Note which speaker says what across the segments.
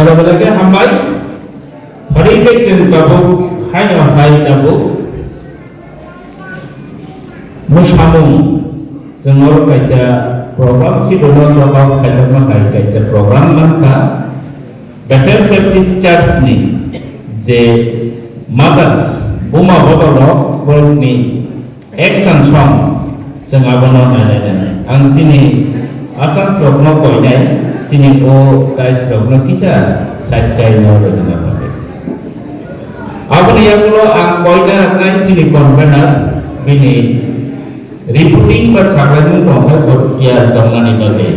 Speaker 1: Saudara-saudara hambai hari kecil kabu hai kabu musamung sengor kaca program si dono coba kaca makai kaca program maka Better Baptist Church ni je mothers buma botolo bolni action song sengabono nana ang sini asal sokno koinai sini o kai sokno kisa satkai no dengan apa aku ni yang lo ang koina nai sini konvenar bini reporting pas hakamu tongkat berkia tongan ibadah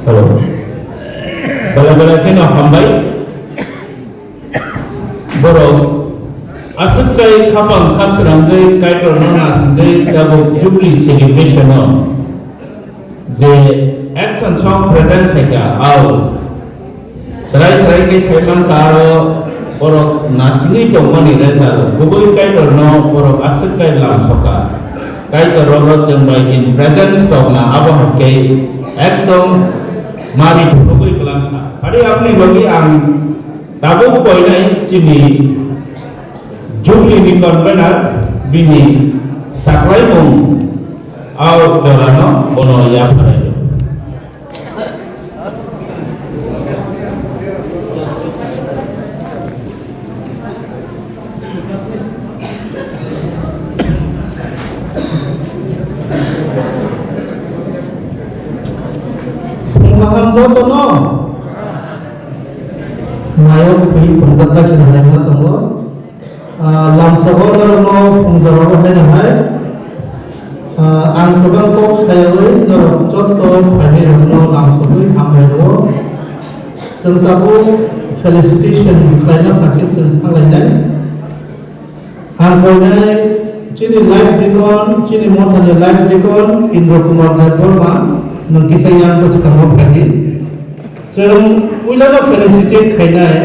Speaker 1: Halo. Bala-bala kena hambai. Borok asap kai kapang kasrangai kai tornona singai kabo jubilee celebration no. Je action song present theka au. Serai-serai ke seman karo borok nasingi tongmani rezal. Gubui kai torno borok asap kai lamsoka. Kai torno jembai in presence tongna abah ke ekdom mari dhugui kelangka. Hari apni bagi ang tabuk koinai sini jubilee ni convener bini saklai mung au jorano ono ya parai.
Speaker 2: Paham joto no Nayo pi pengzat lagi nanya tunggu lam sekolah no pengzaro ada hai ang kubang kok saya ui no joto hari no lam sekolah hamil no sentapu felicitation kaya kasih sentang lain ang koinai cini live dikon cini mothane live dikon Indro Kumar Burma nungkisay yang bersekamau lagi. Jadi, ulama felicitate kainai.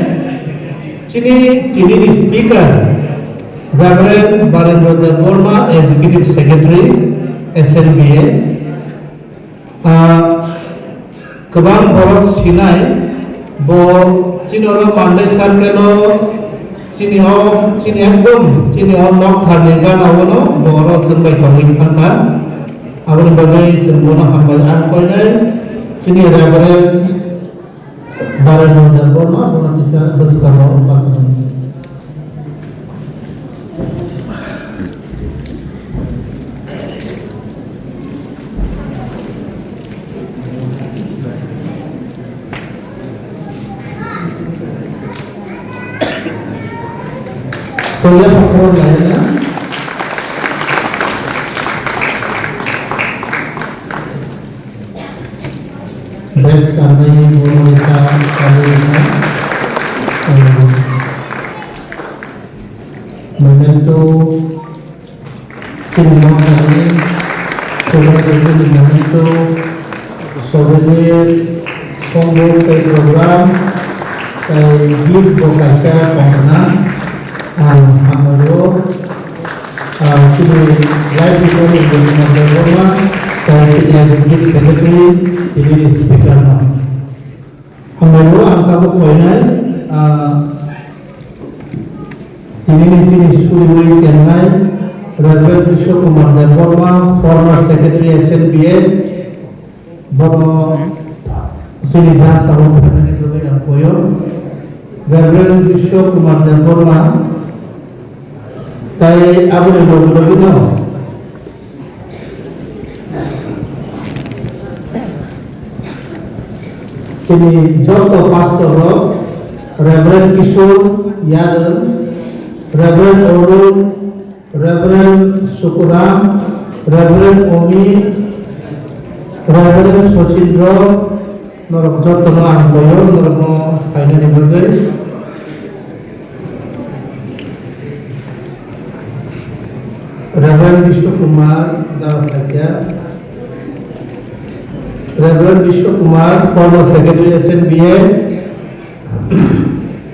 Speaker 2: Cini TV speaker, Reverend Barendra Burma, Executive Secretary, SNBA. Kebang borok sinai, bo cini orang mandai sarkeno, cini om nok harnegan awono, borok sembai kawin angkat. Awal bagai semua hambal angkoinai sini Reverend Barendra Burma dengan bisa bersekamau pasangan. Saya pakar lainnya. Best kami wanita kami memento semua kami sebagai memento sebagai pembuat program gift bokasa pengenang amalo kini live recording dengan beberapa Executive Secretary TV speaker na. Amalo ang kabuk koinai TV School Wing Chennai, Reverend Bishop Kumar Burma, former Secretary SNBA, Bono Sinidha Sahu Pernah yang koyo, Reverend Bishop Kumar Burma, tay abu lebih no. Sini Joto Pastor Reverend Kishore Yadav, Reverend Orun, Reverend Sukuram, Reverend Omi, Reverend Sochindro, Norok Joto no Angboyo, Norok no Kaina Nibagai, Reverend Vishnu Kumar Dawakatya, Reverend Vishnu Kumar, former Secretary SNBA,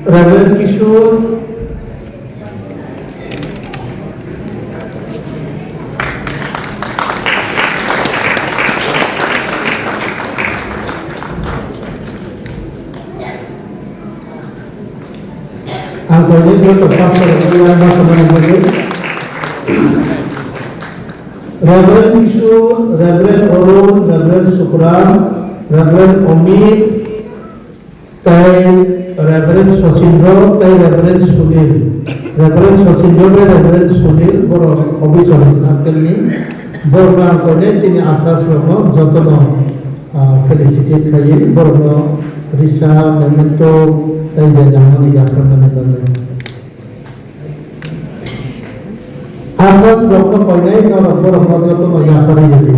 Speaker 2: Reverend Kishore, angkanya dia tepat sesuai dengan Reverend Kishore, Reverend Orun, Reverend Sukuram, Reverend Omi, Reverend Sochindro, Reverend Sunil. Reverend Sochindro dan Reverend Sunil boro Obi Jolis angkel ni borga angkanya cini asas lomo jotono felicitate kaye borga Risa memento jangan dijalankan dengan asas dokter koinai kalau borga jotono ya pari jadi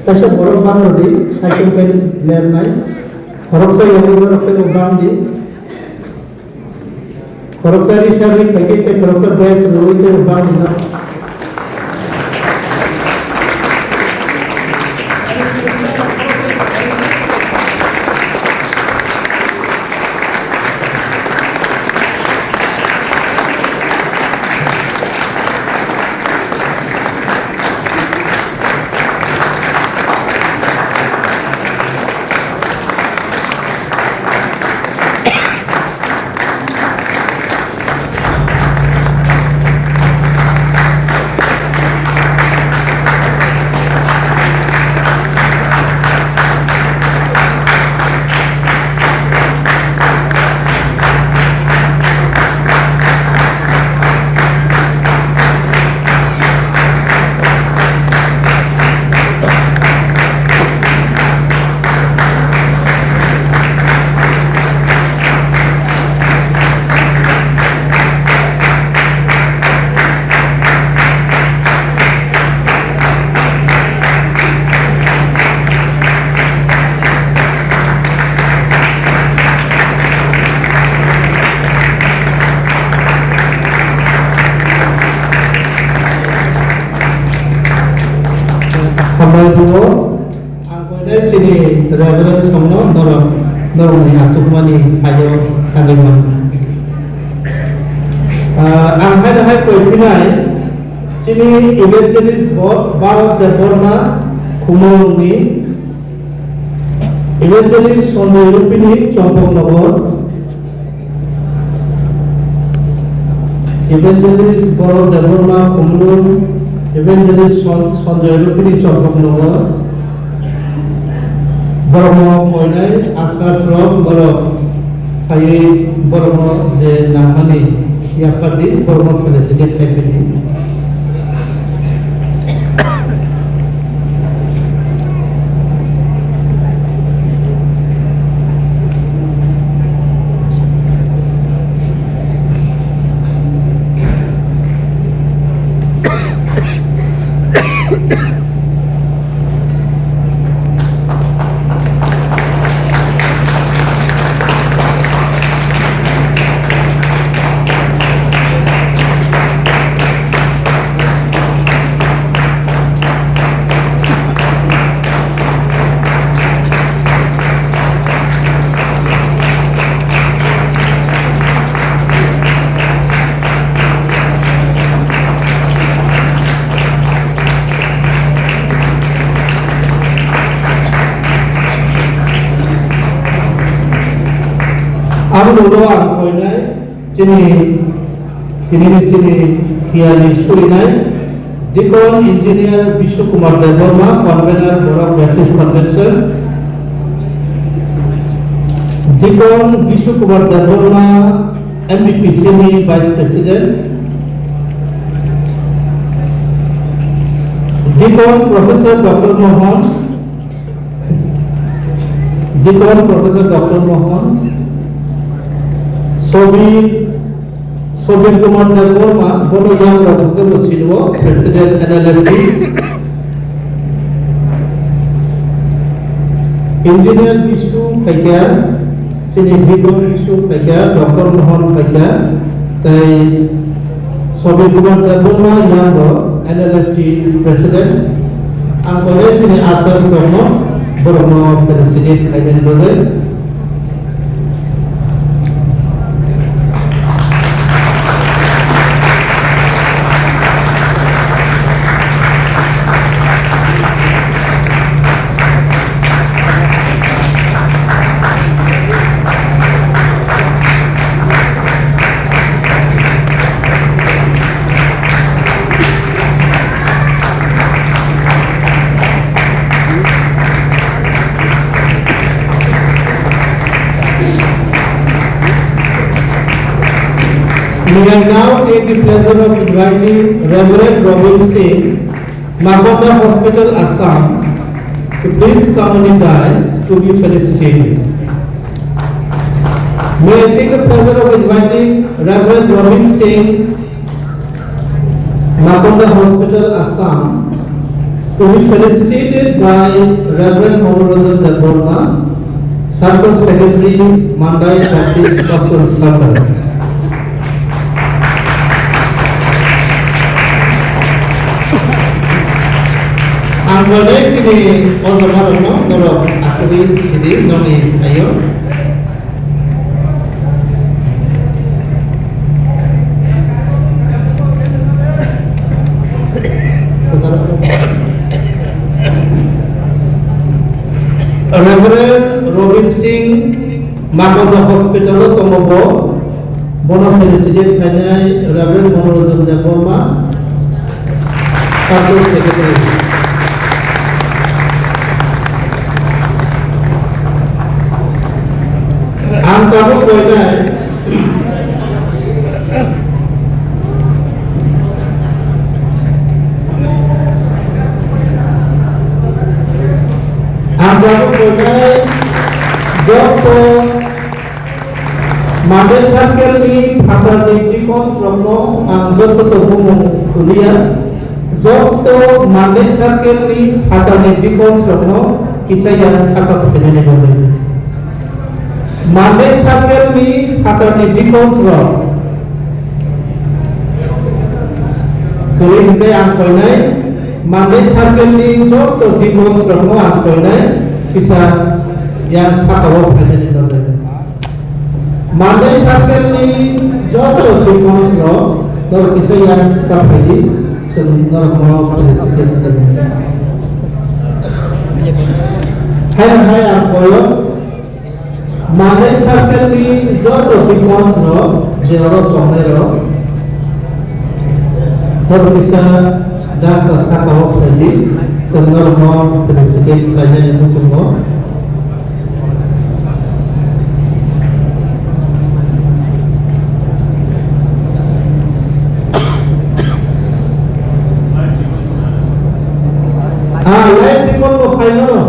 Speaker 2: Tasha borok bang di cycle pen ler nai. Korok sa yang borok pen bang di. Korok sa ri shari kaki te korok sa bang roi te bang na. Kamai dua, angkanya sini traveler semua dorong ni asukma ni ayo sangiman. Angkanya hai perfinai sini evangelist Barat Deborna Kumong ni evangelist Sonday Rupini Chompong Nogor, evangelist Barat Deborna Kumong Evangelist Sonday Rupini Chompong Nogor, Bormo Moinai Asar Srok Borok Hai Bormo Je Namani Yapadi Bormo Felicity Activity. Aku doa koinai sini kiani surinai Dikon Engineer Bishu Kumar Deborma Convener Borok Baptist Convention Dikon Bishu Kumar Deborma MVP Sini Vice President Dikon Professor Dr. Mohan Dikon Professor Dr. Mohan Sobir Kumar Deborma, Bono Yang Radhakar Silwa, President NLFD, Engineer Bishu Paikar, Sini Dikon Bishu Paikar, Dr. Mohan Paikar, Tai Sobir Kumar Deborma Yang NLFD President, Angkore Sini Asas Bormo President Kaiden Bode. We will now take the pleasure of inviting Reverend Robin Singh, Makonda Hospital, Assam, to please come on the dais to be felicitated. May I take the pleasure of inviting Reverend Robin Singh, Makonda Hospital, Assam, to be felicitated by Reverend Mohammed Burma, Circle Secretary, Mandai Baptist Pastoral Circle. Ang boleh kini orang orang no, aku di sini nami ayo. Reverend Robin Singh Makoda Hospital Tomobo Bono felicitate Penai Reverend Mohammed Burma, Circle Secretary. Ang kamu boleh ang kamu boleh Joko Mande Circle ni Fatar ni Dikon Ramno ang Joko Tobumu Kuliah Joko Mande Circle ni Fatar ni Dikon Ramno kita yang sakap penyanyi boleh Mande Circle ni Fatar ni Dikon Ram Kali ini ang koinai Mande Circle ni Joko Dikon Ramno ang koinai bisa yang sakap penyanyi boleh Mande Circle ni Joko Dikon Ram kalau bisa yang sakap penyanyi sebenarnya mau felicitate hai ang koyo Mande Circle ni Joko Dikon Ram jero tomero kalau bisa dan sakap penyanyi sebenarnya mau felicitate penyanyi itu semua. Live dikon ko final no.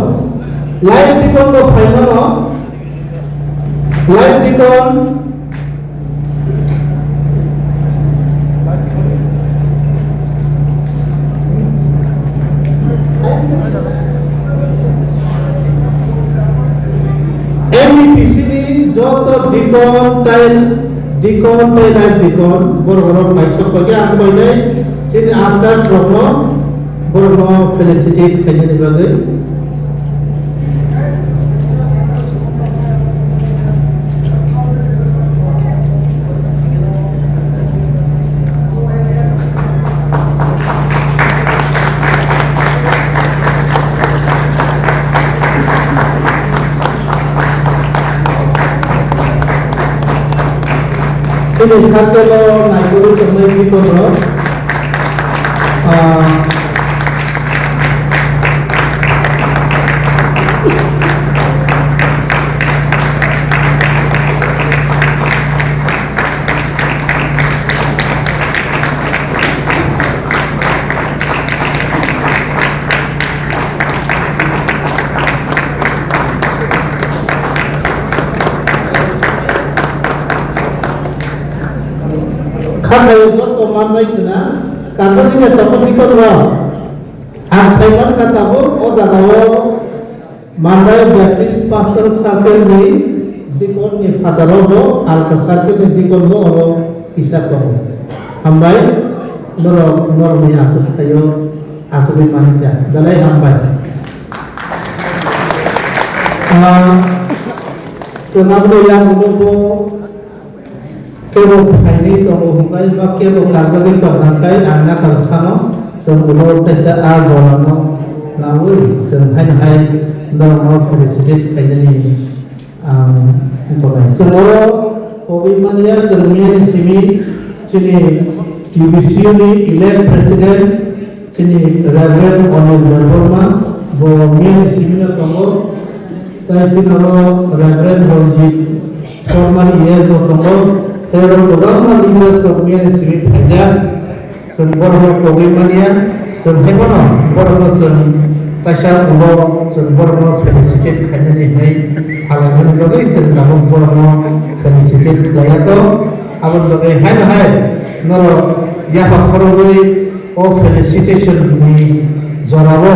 Speaker 2: Live dikon ko final no. Live dikon MPC ni joto dikon live dikon boro paisok bagi aku boleh sini asas boro Borno felicitate penyanyi bagai. Sini satu lo naik dulu sampai di kono. Kalau joto manai kena, kata dia dapat dikorwa. Asaiman kata bu, jagawo Mandai Baptist Pastoral Circle ni dikon ni Fatarobo, Alka Circle ni dikon mo oro isa ko. Hambai normi asuk tayo asubi manika. Dalai hambai. Sunabdo yang ulo kebo phaini to hungai ba kebo karzali to hankai anna karsano son ulo tesa a zonano nawi son hai no felicitate penyanyi Pokoknya semua Obimania Jeremiah sini UBCU elect president sini Reverend Onil Burma Bomir sini kamu tadi kalau Reverend Bonji formal yes kamu terus program lima Jeremiah sini aja semua Obimania semua orang Tasha ulo semborno felicitate kanyani hai salaman logai sendamu borno felicitate layato abon logai hai noro ya pakorogai o felicitation ni jarawo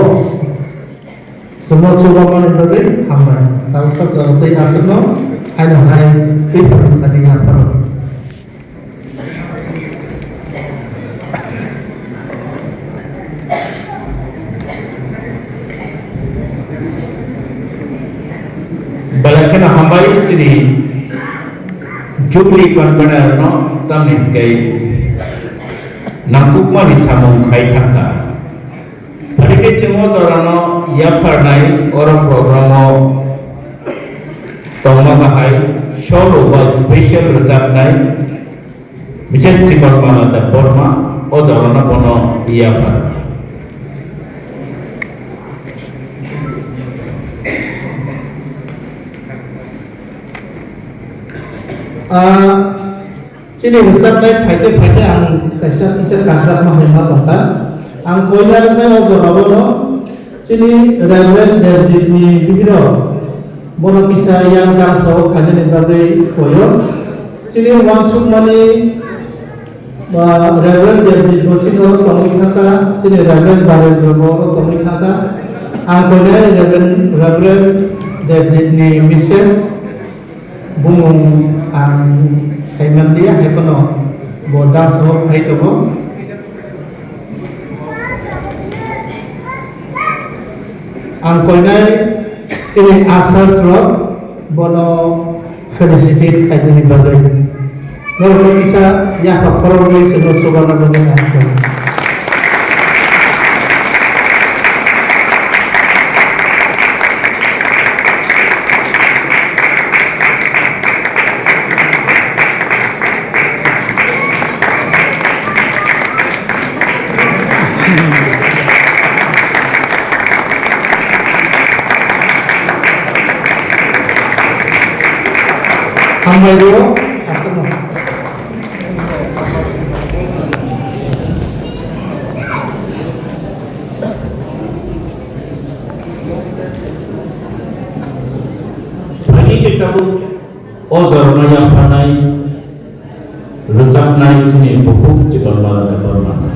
Speaker 2: semua coba menentukan hambar kalau tak jaratai asno hanya hai itu tadi apa
Speaker 1: Balakan hambai sini Jubli konvener no tamin kay nakukma ni samung khai thaka Parike chemo torano ya parnai ora programo tongma bahai solo ba special reserve nai biches sikor mana da forma o torano bono ya par
Speaker 2: Sini besar naik pajak ang kisah kasar mahemah tongkat ang koilar na ojo no sini railway derjit ni bihiro bono kisah yang kaso kaje ni bagai koyo sini wangsuk mani railway derjit bocin oro tomik thaka sini railway barel oro tomik thaka ang koilar railway derjit ni Mrs. Bumung ang Saiman dia ekono boda so hai tobo ang koinai sini asal slot bono felicitate saja ni bagai kalau bisa ya pakoro ni senot coba na bagai asal Hambai dulu, asal
Speaker 1: Hari kita pun orang yang pandai resap naik sini buku cikal malah korban.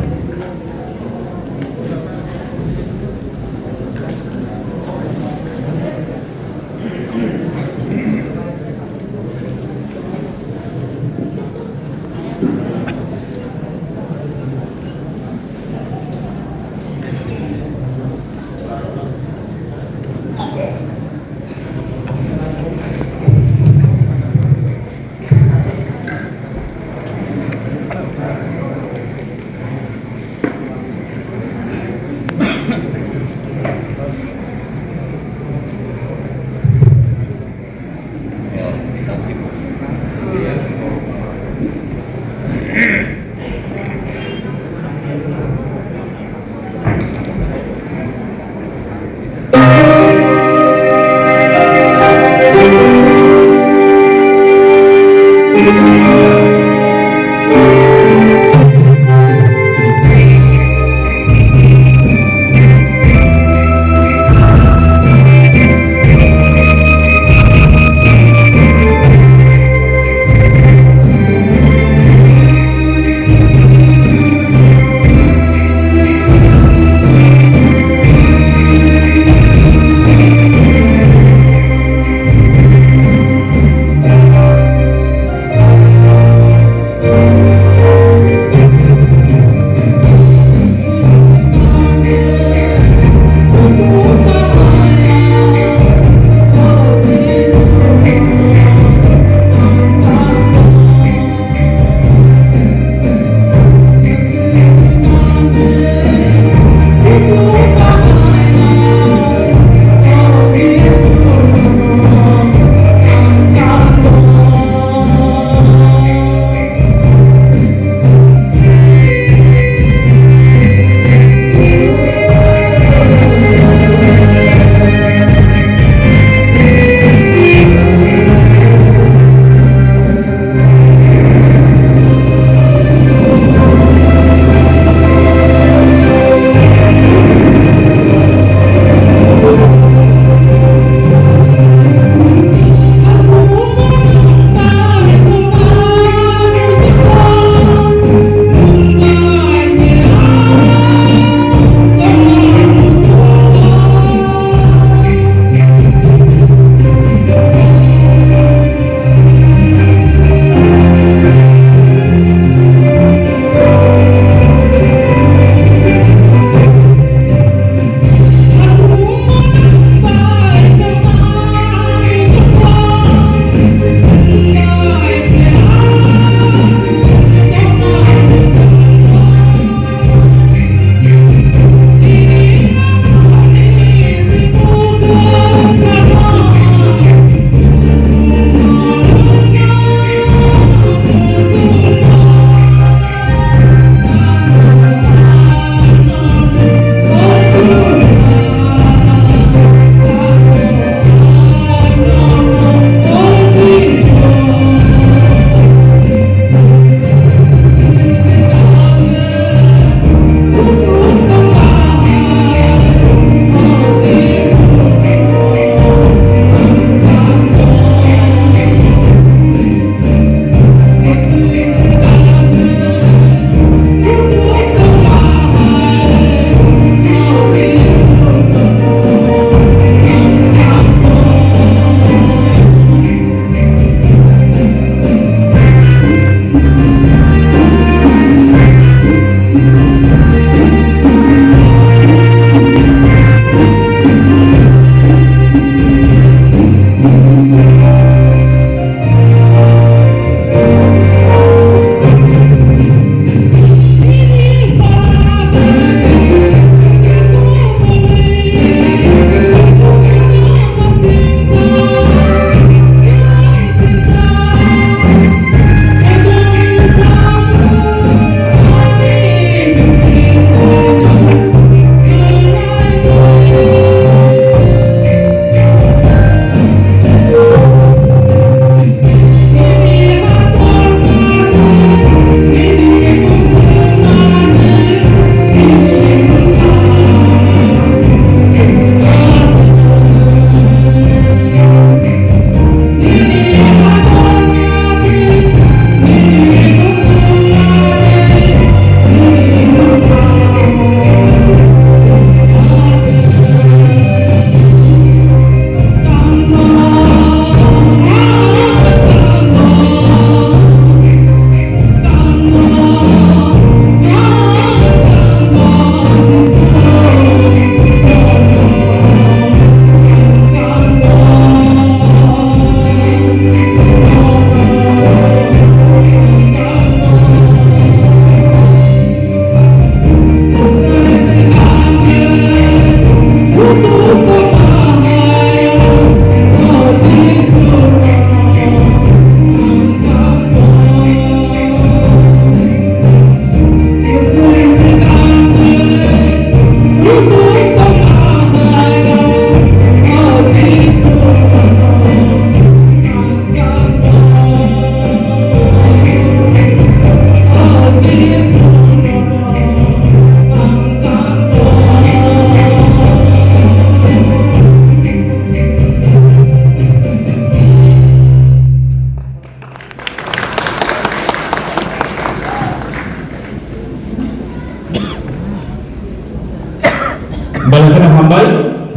Speaker 1: Balakana hambai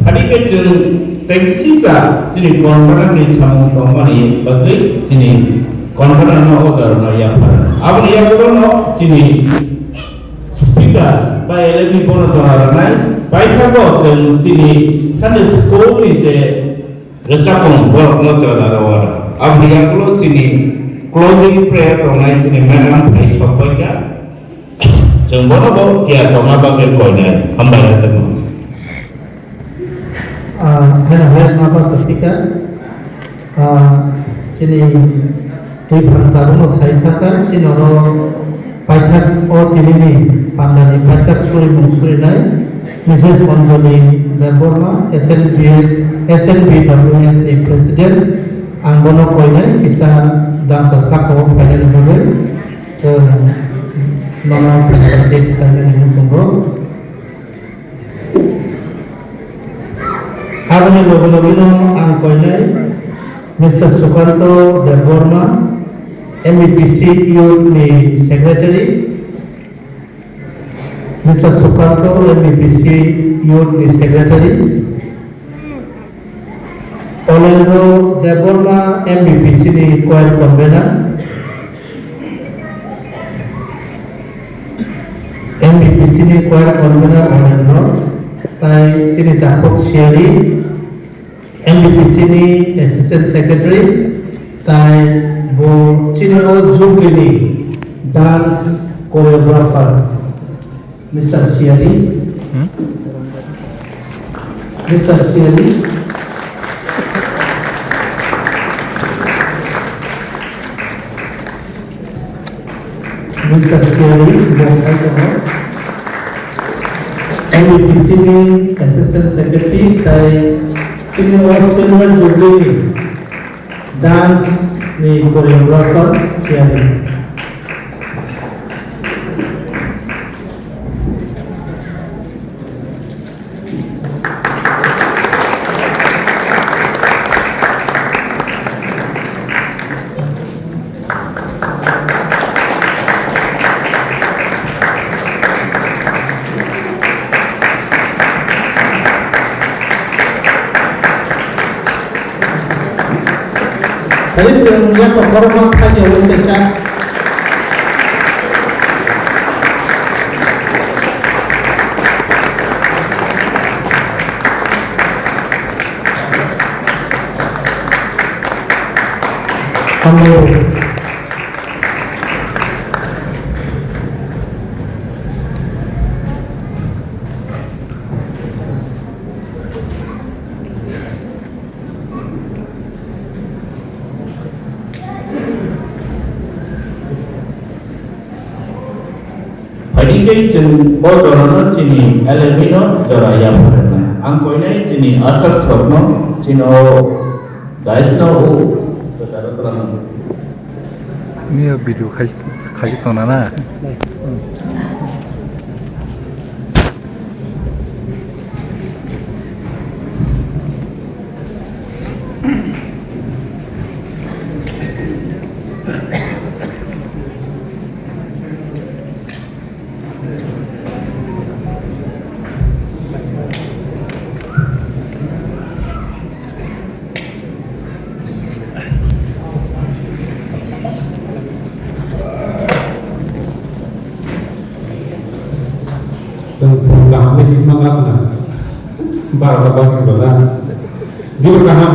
Speaker 1: tadi ke jeng teksisa sini konferan di samu kompani bagi sini konferan no otor no ya par abu ya no sini speaker by elevi bono toharanai by thago jeng sini Sunday school ni je resapong bor no toharawar abu ya sini closing prayer rongai sini madam pai sokoika jeng bono bo kia tonga bagai koinai hambai asamu
Speaker 2: Hai napa speaker sini di pantaran saya kata sini orang pajak tini pandani pajak suri mungsuri nai Mrs. Manjoli Berborma SNBWS President Anggono Koinai bisa dangsa sako pada negara se nama pendapat kami ini sungguh Hari logo-logo ang koinai Mr. Sukanto Berborma MEPC Youth ni Secretary Mr. Sukanto MEPC Youth ni Secretary Orlando Berborma MEPC ni Choir Convener MEPC ni Choir Convener Orlando Tai sini Dapok Syari MDPC ni Assistant Secretary Tai Bu Chineo Jumbini Dance Choreographer Mr. Syari Mr. Syari Mr. Syari MDPC ni Assistant Secretary Tai Sini Silver Jubilee Dance ni Choreographer Syari Tadi sebenarnya performa saja untuk saya.
Speaker 1: Hadikei jeng o dorono cini elemino doraya parana angkoinai cini asal sokno cino daisno u besar terang
Speaker 3: ini video kasih tonana
Speaker 4: kami semangat lah, baras kebelan, diberkahan.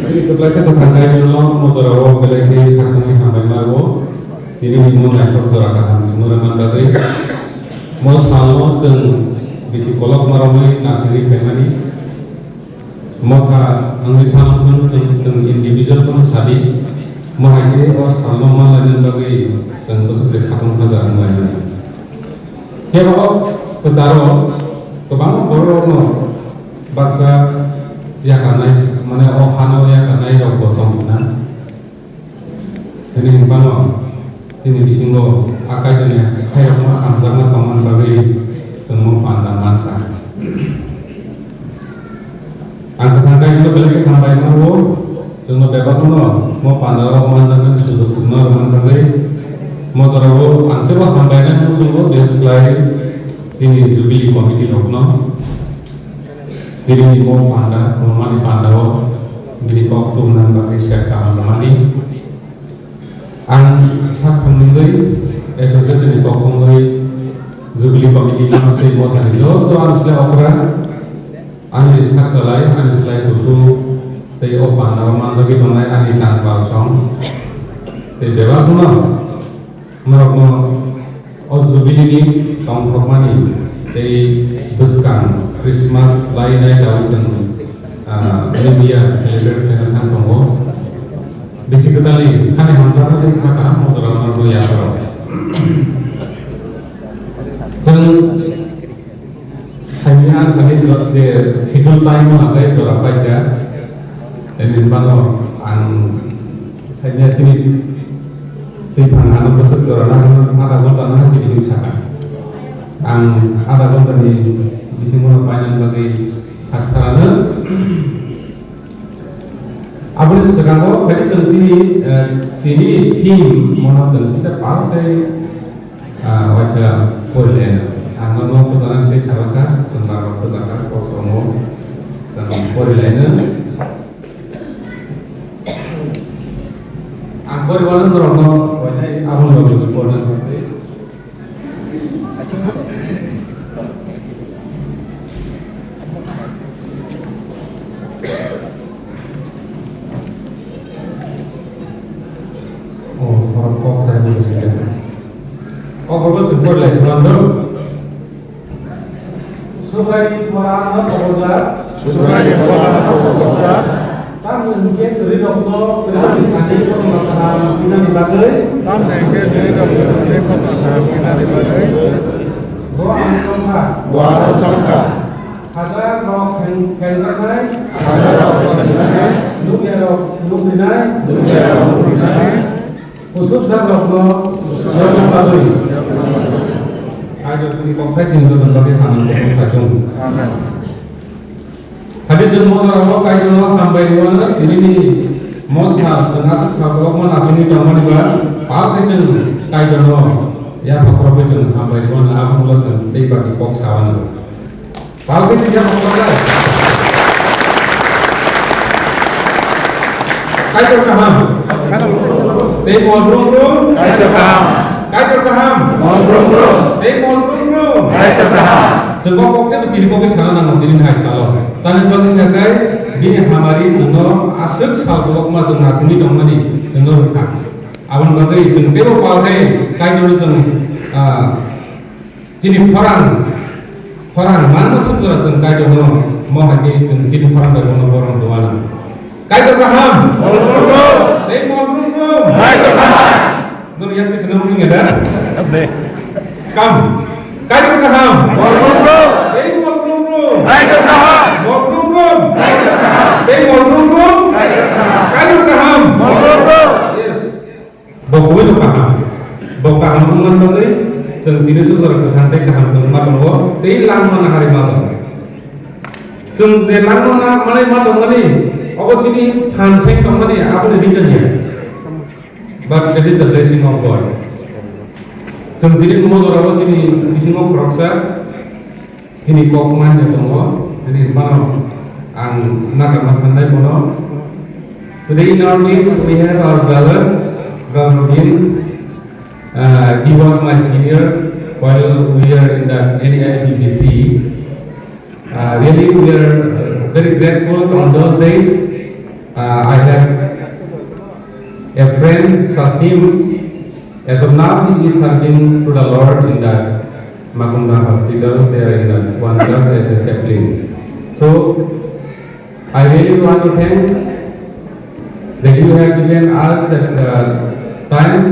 Speaker 4: Jadi kebetulan tukang kain lo motor awak belai kasih hamil lalu, ini minum lekor sorakan semua orang dari, mau selalu jeng bisi kolok maromai nasiri pemani maka angin tanam pun jeng individual pun sadi mahake os kalau malayan bagi jeng besar khatam hajar malayan ya bahwa kesaro kebang borono bangsa ya kanai mana ohano ya kanai rok botong na ini bang sini bisingo akai dunia kayak mah hamzah taman bagi semua pandangan kan angkat-angkat itu balik sampai mau semua bebas mau pandang manjakan sudah semua manjakan mau taruh antar sampai kan semua display sini jubili komite lokno jadi mau pandang mani pandang di waktu bagi siapa mani ang sak pemilih asosiasi di waktu jubili komite nanti mau tadi jo tuh asal orang ani sak salai ani salai kusu tei opan na manjagi donai ani tan balsong tei dewa kuno merokno ojubili ni tong komani tei beskan Christmas lain ay dawisen New Year celebrate dengan tongo bisi ketali kane hamzah tei kaka mozara marno ya karo saya kami di schedule time ada corak baca dan di mana saya sini di panganan besar corona ada kontan hasil ini sangat ada kontan di sini panjang bagi sakrana abis sekarang kali ini tim mana kita pakai wajah boleh angin mau pesanan di Jakarta, tentang pesanan kosmo, sama Korea. Angkor di mana terlalu banyak abang lebih berpotensi. Oh, orang kok saya bisa sedikit. Oh, kalau sebut lagi selama Sukai Puara Pogoda Tam nengke dari dokter dari tadi pemakaman kita dibagai Tam nengke dari dokter dari pemakaman kita dibagai Gua Sangka Ada rok kenzakai Ada rok kenzakai Nuk dinai Khusus dan dokter yang dibagai ada di konferensi untuk berbagai hal yang kacung. Habis semua orang kaya orang sampai di mana ini mosna sengaja sekolah mana asini taman juga pakai jen kaya orang ya pakai jen sampai di mana aku mulai jen tiba di kok sawan. Pakai jen yang pakai kaya terkaham. Teh brum kaya terkaham. Kaya terkaham. Brum. Hai terkaham. Semua koknya mesti dipakai sekarang nang diri hai kalau. Tanya penting kai ini hamari jenor asuk sal blok ma jeng asini dong mani jenor ka. Awan bagai jeng tebo pakai kai dulu jeng jadi orang mana sebenarnya jeng kai dulu mau hati jeng jadi orang dari orang doana. Kai terkaham. Brum. Hai terkaham. Nur yang bisa nunggu ada? Abdeh. Kam. Kai terkaham. Brum. Hai terkaham. Brum. Hai terkaham. Brum. Hai terkaham. Kai terkaham. Brum. Yes. Bawa itu paham. Bawa paham teman tadi. Sendiri susah kesantai kaham teman bawa. Tilang mana hari malam. Sendiri mana malam ni. Apa sini hanseng teman ni? Apa ni dijanji? But that is the blessing of God. Sendiri mau orang sini di sini meroksa, sini kokman ya semua, jadi mana nak masalah mana. Today in our midst we have our brother Rubin. He was my senior while we are in the NIPBC. Really we are very grateful on those days. I have a friend Sasim. As of now, he is serving to the Lord in the Makunda Hospital. They are in the one class as a chaplain. So I really want to thank that you have given us that time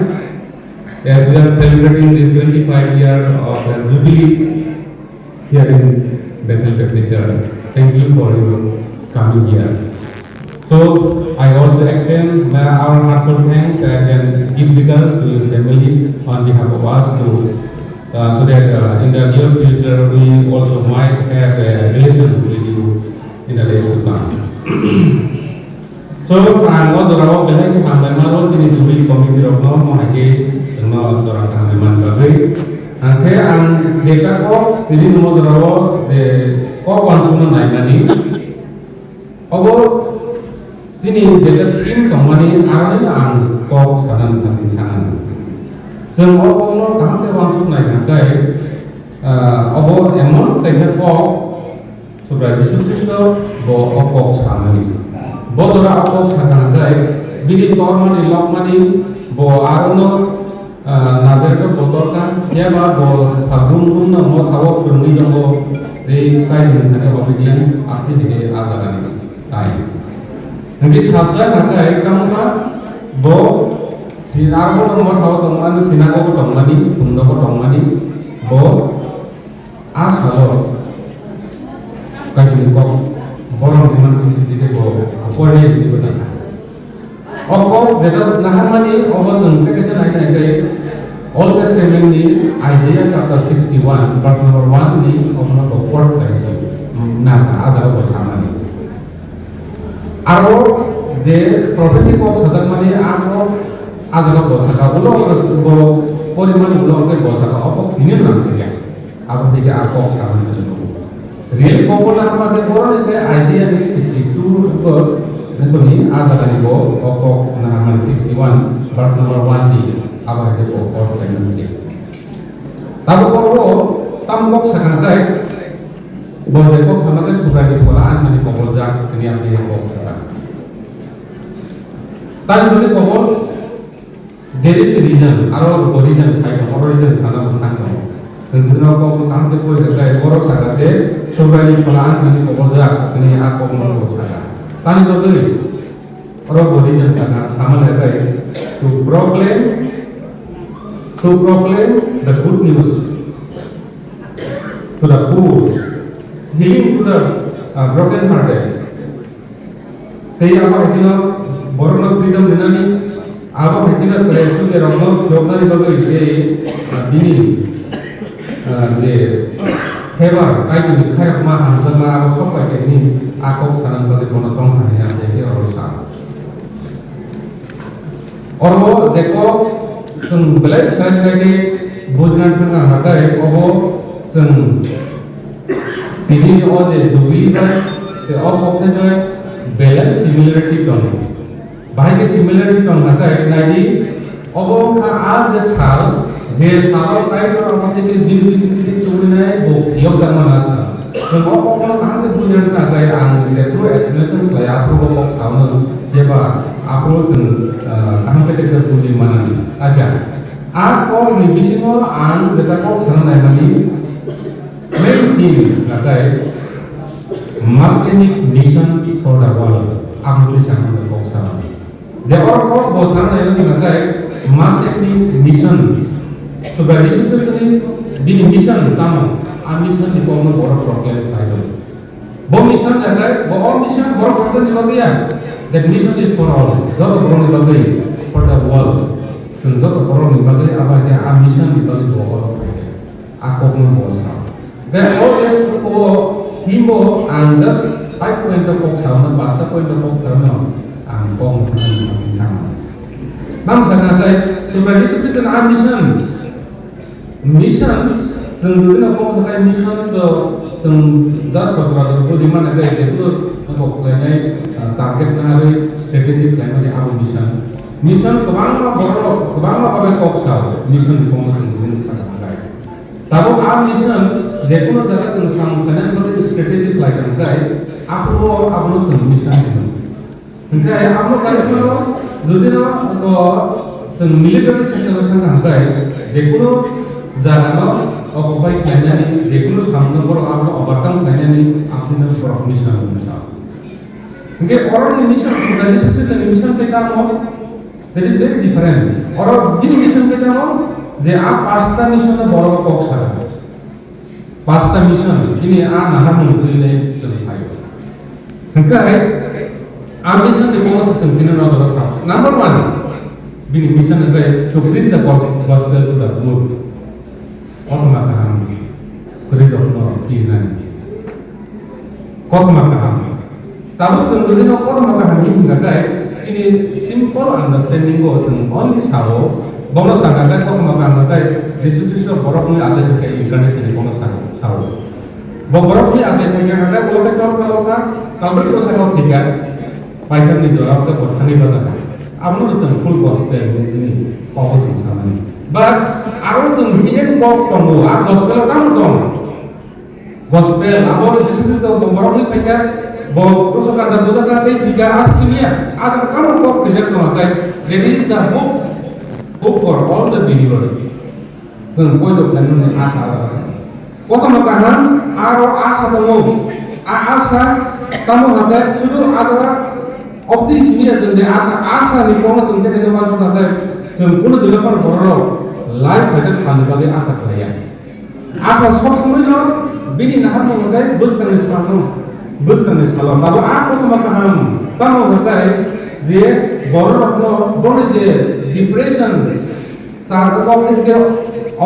Speaker 4: as we are celebrating this 25 year of the Jubilee here in Bethel Baptist Church. Thank you for your coming here. So I also extend our heartfelt thanks and give regards to your family on behalf of us so that in the near future we also might have a relation with you in the days to come. So ang was raw belai ki hamdan maro sini Jubilee Committee of no mohake sengno jorang hamdan bagai angke ang jeta ko tiri mo raw de ko konsuno nainani obo sini jeta team tomani arani ang ko sanan masin tangan seng obo no tamte konsuno nainai obo emon kaisa ko sudah disutrisno bo okok samani Bodora apok sakangai, bidi tormani lokmani, bo arono nazar ke botol kan, ya ba bo sabun na mo thawo kurni jo de kai ni thane obedience apni dige azagani tai. Nanti sabsa kakai kamuka bo sinarbo mo thawo tongmani sinago ko tongmani, pundo ko tongmani, bo asalo kai ni ko borong iman disini bo apa ni itu sana. Apa jelas nahamani apa jengke kesan ada yang Old Testament ni Isaiah chapter 61 verse number 1 ni apa nak quote kasi. Nah, azab bersama ni. Aro je prophecy ko sajak mani aro azab bersama. Ulo poriman ulo ke bersama apa ini nanti ya. Apa dia aku sama sini. Real popular hamaদের বড় যে idea 62 ko nitoni azagani ko oko na haman 61 verse number 1 di aba ke ko or pregnancy tabo ko tambok sakantai boje ko samage surani thola an mani ko bolja kini apni ko sakan tan bole ko there is a reason aro origin side origin sana bukan ko tentunya ko tamte ko jaga boro sagate surani thola an mani ko bolja kini ako mo ko sakan Tani bagi orang origin sana sama lagi to proclaim the good news to the poor, healing to the broken hearted. Kaya apa itu borong freedom dinani, apa itu itu ke orang dokter bagi ini je hebat kayu kayak mah sama apa sopai ini aku sekarang bagi penonton hanya jadi urusan. Orang jeko sen belai saya bukan tengah harga obo sen ini oje Jubilee se obo itu belai similarity ton. Bahaya similarity ton harga nadi obo ka आज साल जे साल काई तो हम जे दिन बिसिन चुने बो योग शर्मा नास तो वो कहां से बुझन ना गए आंग जे प्रो एक्सप्लेनेशन तो या प्रो को सामने ये बा आपरो सन कहां पे टेक्सर बुझी माननी अच्छा आप को बिसिन आंग जेता को सन ना मानी मेन थीम ना गए मस्केनिक मिशन फॉर द वर्ल्ड आप मुझे सामने को सामने जब और को वो सामने ना गए मस्केनिक mission Sudah disitu sini di mission kamu, mission di kamu borok program saya. Bo mission ada, bo mission borok person di bagian. That mission is for all. Jauh borong di bagian for the world. Jauh borong di bagian apa dia mission di bagian borok program. Aku pun bosan. Dan all himbo and just 5 point of sana, basta point of sana, angkong masih sama. Bangsa nanti sudah disitu sini mission sendiri apa sahaja mission itu jas sesuatu itu di mana ada itu untuk lainnya target hari strategi lainnya apa mission kebangga borok kebangga apa koksa mission di komunitas ini sangat baik. Tapi apa mission jepun jaga sang kena seperti strategi lainnya apa mission itu. Jadi apa kalau jadi military sector kan baik jepun Jangan अगबाय खायनानै जेखुनु सामनो बर' आबो ओभारकाम खायनानै आपनिनो बर' mission mission इनके और mission खुदानि success नि मिशन के काम हो दैट इज वेरी डिफरेंट और दिन मिशन के काम हो जे आप पांचटा मिशन में बर' कक सारा पांचटा मिशन इनि आ नाहा मुंगैले जों फायो इनके आ मिशन के कोन से संकिन नजर सा नंबर 1 बिनि मिशन के to preach the gospel to the poor Kotma kaham kuridokno tinan Kotma kaham tabu sungkudino kotma kaham hinga kai sini simple understanding go jeng only sao bono sanga kai kotma kaham kai Yesus Kristus borok ni azai kai incarnation ni bono sao bo borok ni azai kai kai bola kai kalau kalau itu saya mau tiga paithan ni jora ka bothani bazaka amno jeng full gospel ni sini kau jeng sama ni but aro jeng hidden box tongo a gospel kam tong gospel abo Yesus Kristus borok ni kai bo prosokan da dosaka dei tiga asimiya आज kam ko project no kai that is the hope for all the believers jeng poilo kan ni asa kotama kahan aro asa tongo a asa kamu hada sudu adara optimisme jeng je asa ni kono jeng ke jaman sudah kai jeng kuno dilapan borok life better खाने वाले आशा करें आशा सब समय ना बिनी नहर में होता है बस करने से मालूम बाबू आपको तो मत हम कम होता है जे बॉर्डर अपना बॉर्डर जे डिप्रेशन सारा को अपने के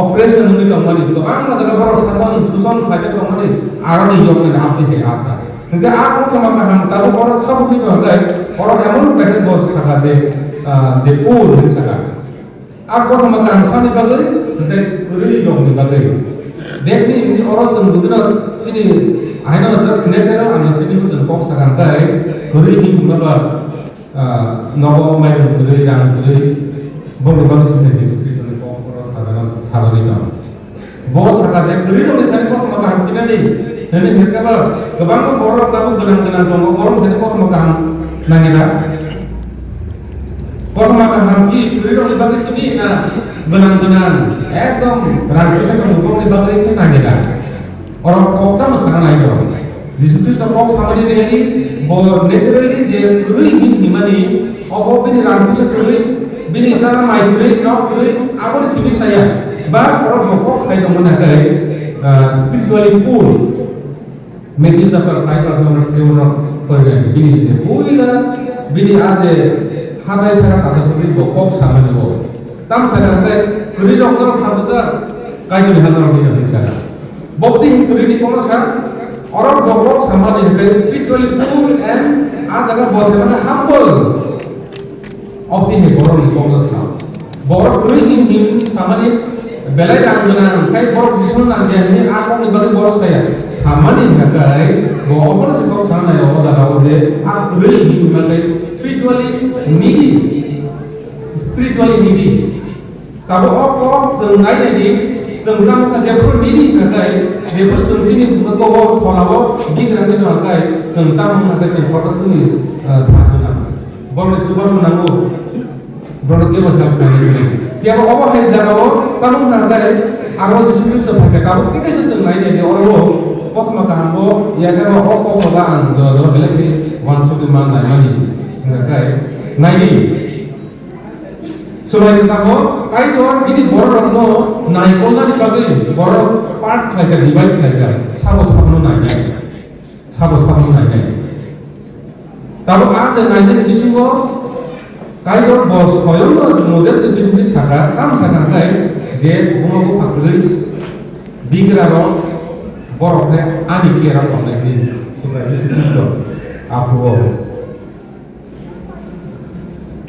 Speaker 4: ऑपरेशन होने का मानी तो आप ना जगह पर सुसान खाते को मानी आराम ही होने ना आपने है आशा क्योंकि आपको तो मत हम तब बॉर्डर सब भी होता है और एमन कैसे बॉस सका जे पूर नहीं सका आपको तो मत हम सामने बगल उनके पूरी लोग ने बगल देखने इस औरत जन गुदना सिनी I know just natural and सिनी को जन कॉक्स का का है पूरी ही मतलब नव में पूरी रंग पूरी बोल बोल सिनी जिसु क्रिस्ट ने कॉक्स पर साधारण का बहुत सारा जे पूरी लोग ने को मत हम किना नहीं नहीं है का गबां को बोरो का को गना तो बोरो ने को मत हम नांगेला Kotma kaham ki kuridong ibagi sini na benang-benang ekdom rangkusan kemukong ibagi ke nangida orang kokta masakan ayo Yesus Kristus kok sama diri ini bahwa naturally je kuri himani opo bini rangkusan kuri bini sana mai kuri no kuri apa di sini saya bar orang mokok saya dong menakai spiritually poor Matthew chapter 5 verse number 3 bini puila bini aje हाथाय सारा कासाफोरनि बकक सामने बो ताम सारा काय कुरि doctor खाजजा कायनि हानार बिनो सारा बक्ति कुरिनि कोनो सार और बकक सामने काय स्पिरिचुअली पूर एंड आ जगह बसे माने हम्बल ऑफ द बरनि कोनो सा बर कुरि हिम सामने बेलाय दांगना काय बर जिसन नांगेनि आ कोनि बदे बर साया सामने काय बो अपर से बक सामने ओ जागाव जे आ कुरि हिम माने spiritually needy kalau apa sengai ini senggam ka jepur needy kakai jepur sentini bekowo polawo bigrang itu kakai sentam kakai jepur seni satuna boleh coba menanggu boleh kita helpkan ini tiap apa hai jagawo kamu kakai arwah Yesus sebagai kamu kita sengai ini orang kok makahambo ya kalau apa pelan jauh balik di wansuki mana ini kakai naik Selain itu, kait orang ini borok no naik kona di bagi borok part naik ke divide naik ke, sabos naik. Tapi aja naik di sini kok, kait orang bos koyon no Moses di sini sangat, kam sangat kait, jet bunga bu akli, bigra boroknya ani kira kona ini, kita di sini tu,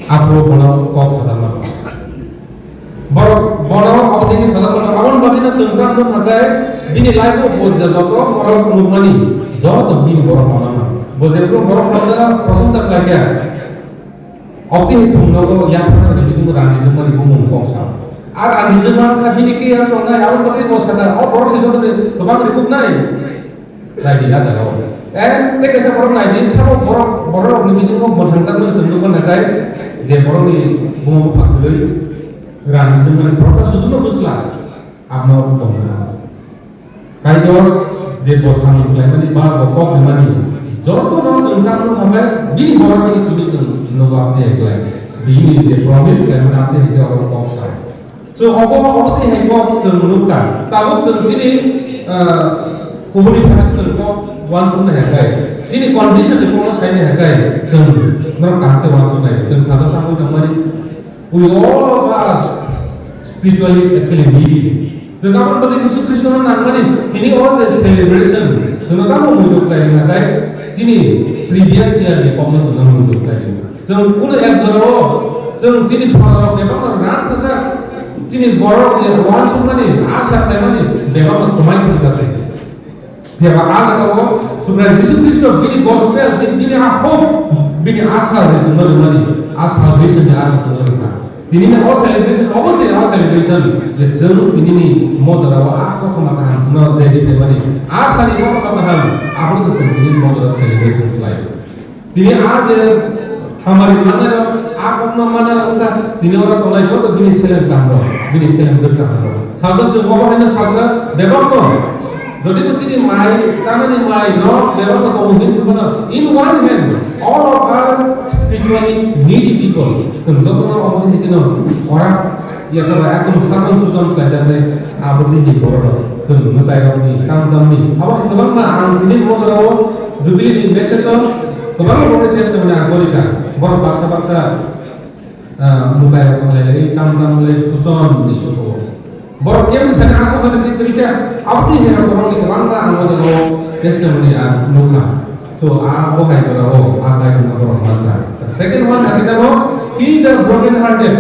Speaker 4: Apo bono kok sadama bono apni ki sadama awan bagina tungkam no nagai bini laiko boja joto borok numani joto bin borok manana bojero borok manana prosensa lagya apni thumno go yang pernah bisung rani jumani gumun kongsa ar ani juman ka bini ki yang tongai awan bagi bosada o borok se joto tomang rikuk nai lagi aja go te kesa borok nai di sabo borok ni bisung ko bodhangsa no jumno nagai जे बरनि बुङो फाखलै रानि जों माने प्रचार सुजुनो बुझला आपनो दंना kayo je bosang klaimani ba bokok mani joto no jengkang no habai bini hawar bini solution no apte ekla bini je promise klaimani apte hike or kok sa so opo ote hai kok jeng munuka tabuk jeng jini kubuni phanak jeng kok wan chun hai kai jini condition je kono sai hai kai jeng no kante wan chun hai jeng sada tamu namari we all of us spiritually actually needy. So kamu pada Yesus Kristus nangani ini all the celebration. So kamu hidup lagi nakai sini previous year di kamu sudah hidup lagi. So udah yang jauh. So sini kalau memang orang saja sini borok ya orang semua ni asal memang ni memang kemai kita tu. Dia bakal kalau sudah Yesus Kristus ini gospel ini hope ini asal di semua ni asal salvation ni asal semua ni. Ini ni all celebration, obviously all celebration. Just jauh ini ni mau jerawa aku kemakanan semua jadi temani. Asal ini mau kemakanan, aku sesuatu mau jerawa celebration lain. Ini aja हमारे mana aku mana उनका ini orang tolak itu tu bini selen kantor, bini selen berkantor. Sahaja semua orang ini sahaja debat tu. Jadi tu sini mai, sana ni mai, no debat tu mungkin itu mana. In one hand, all of us spiritually needy people. Semua orang ini no orang ya kalau aku sekarang susah belajar ni, apa ni bodoh. Semua tahu ni, tahu ni. Apa itu mana? Ang ini mau jerawa, jubilee di Messeson. Kemarin orang testimoni agorika, baru paksa-paksa mukai orang lelaki, tam-tam lelaki susun ni. Baru dia mungkin asal mana diterima, apa ni yang orang ini kerana orang itu testimoni muka. So, apa hai jerawa, apa yang orang mana. Second one hari itu, heal the broken hearted.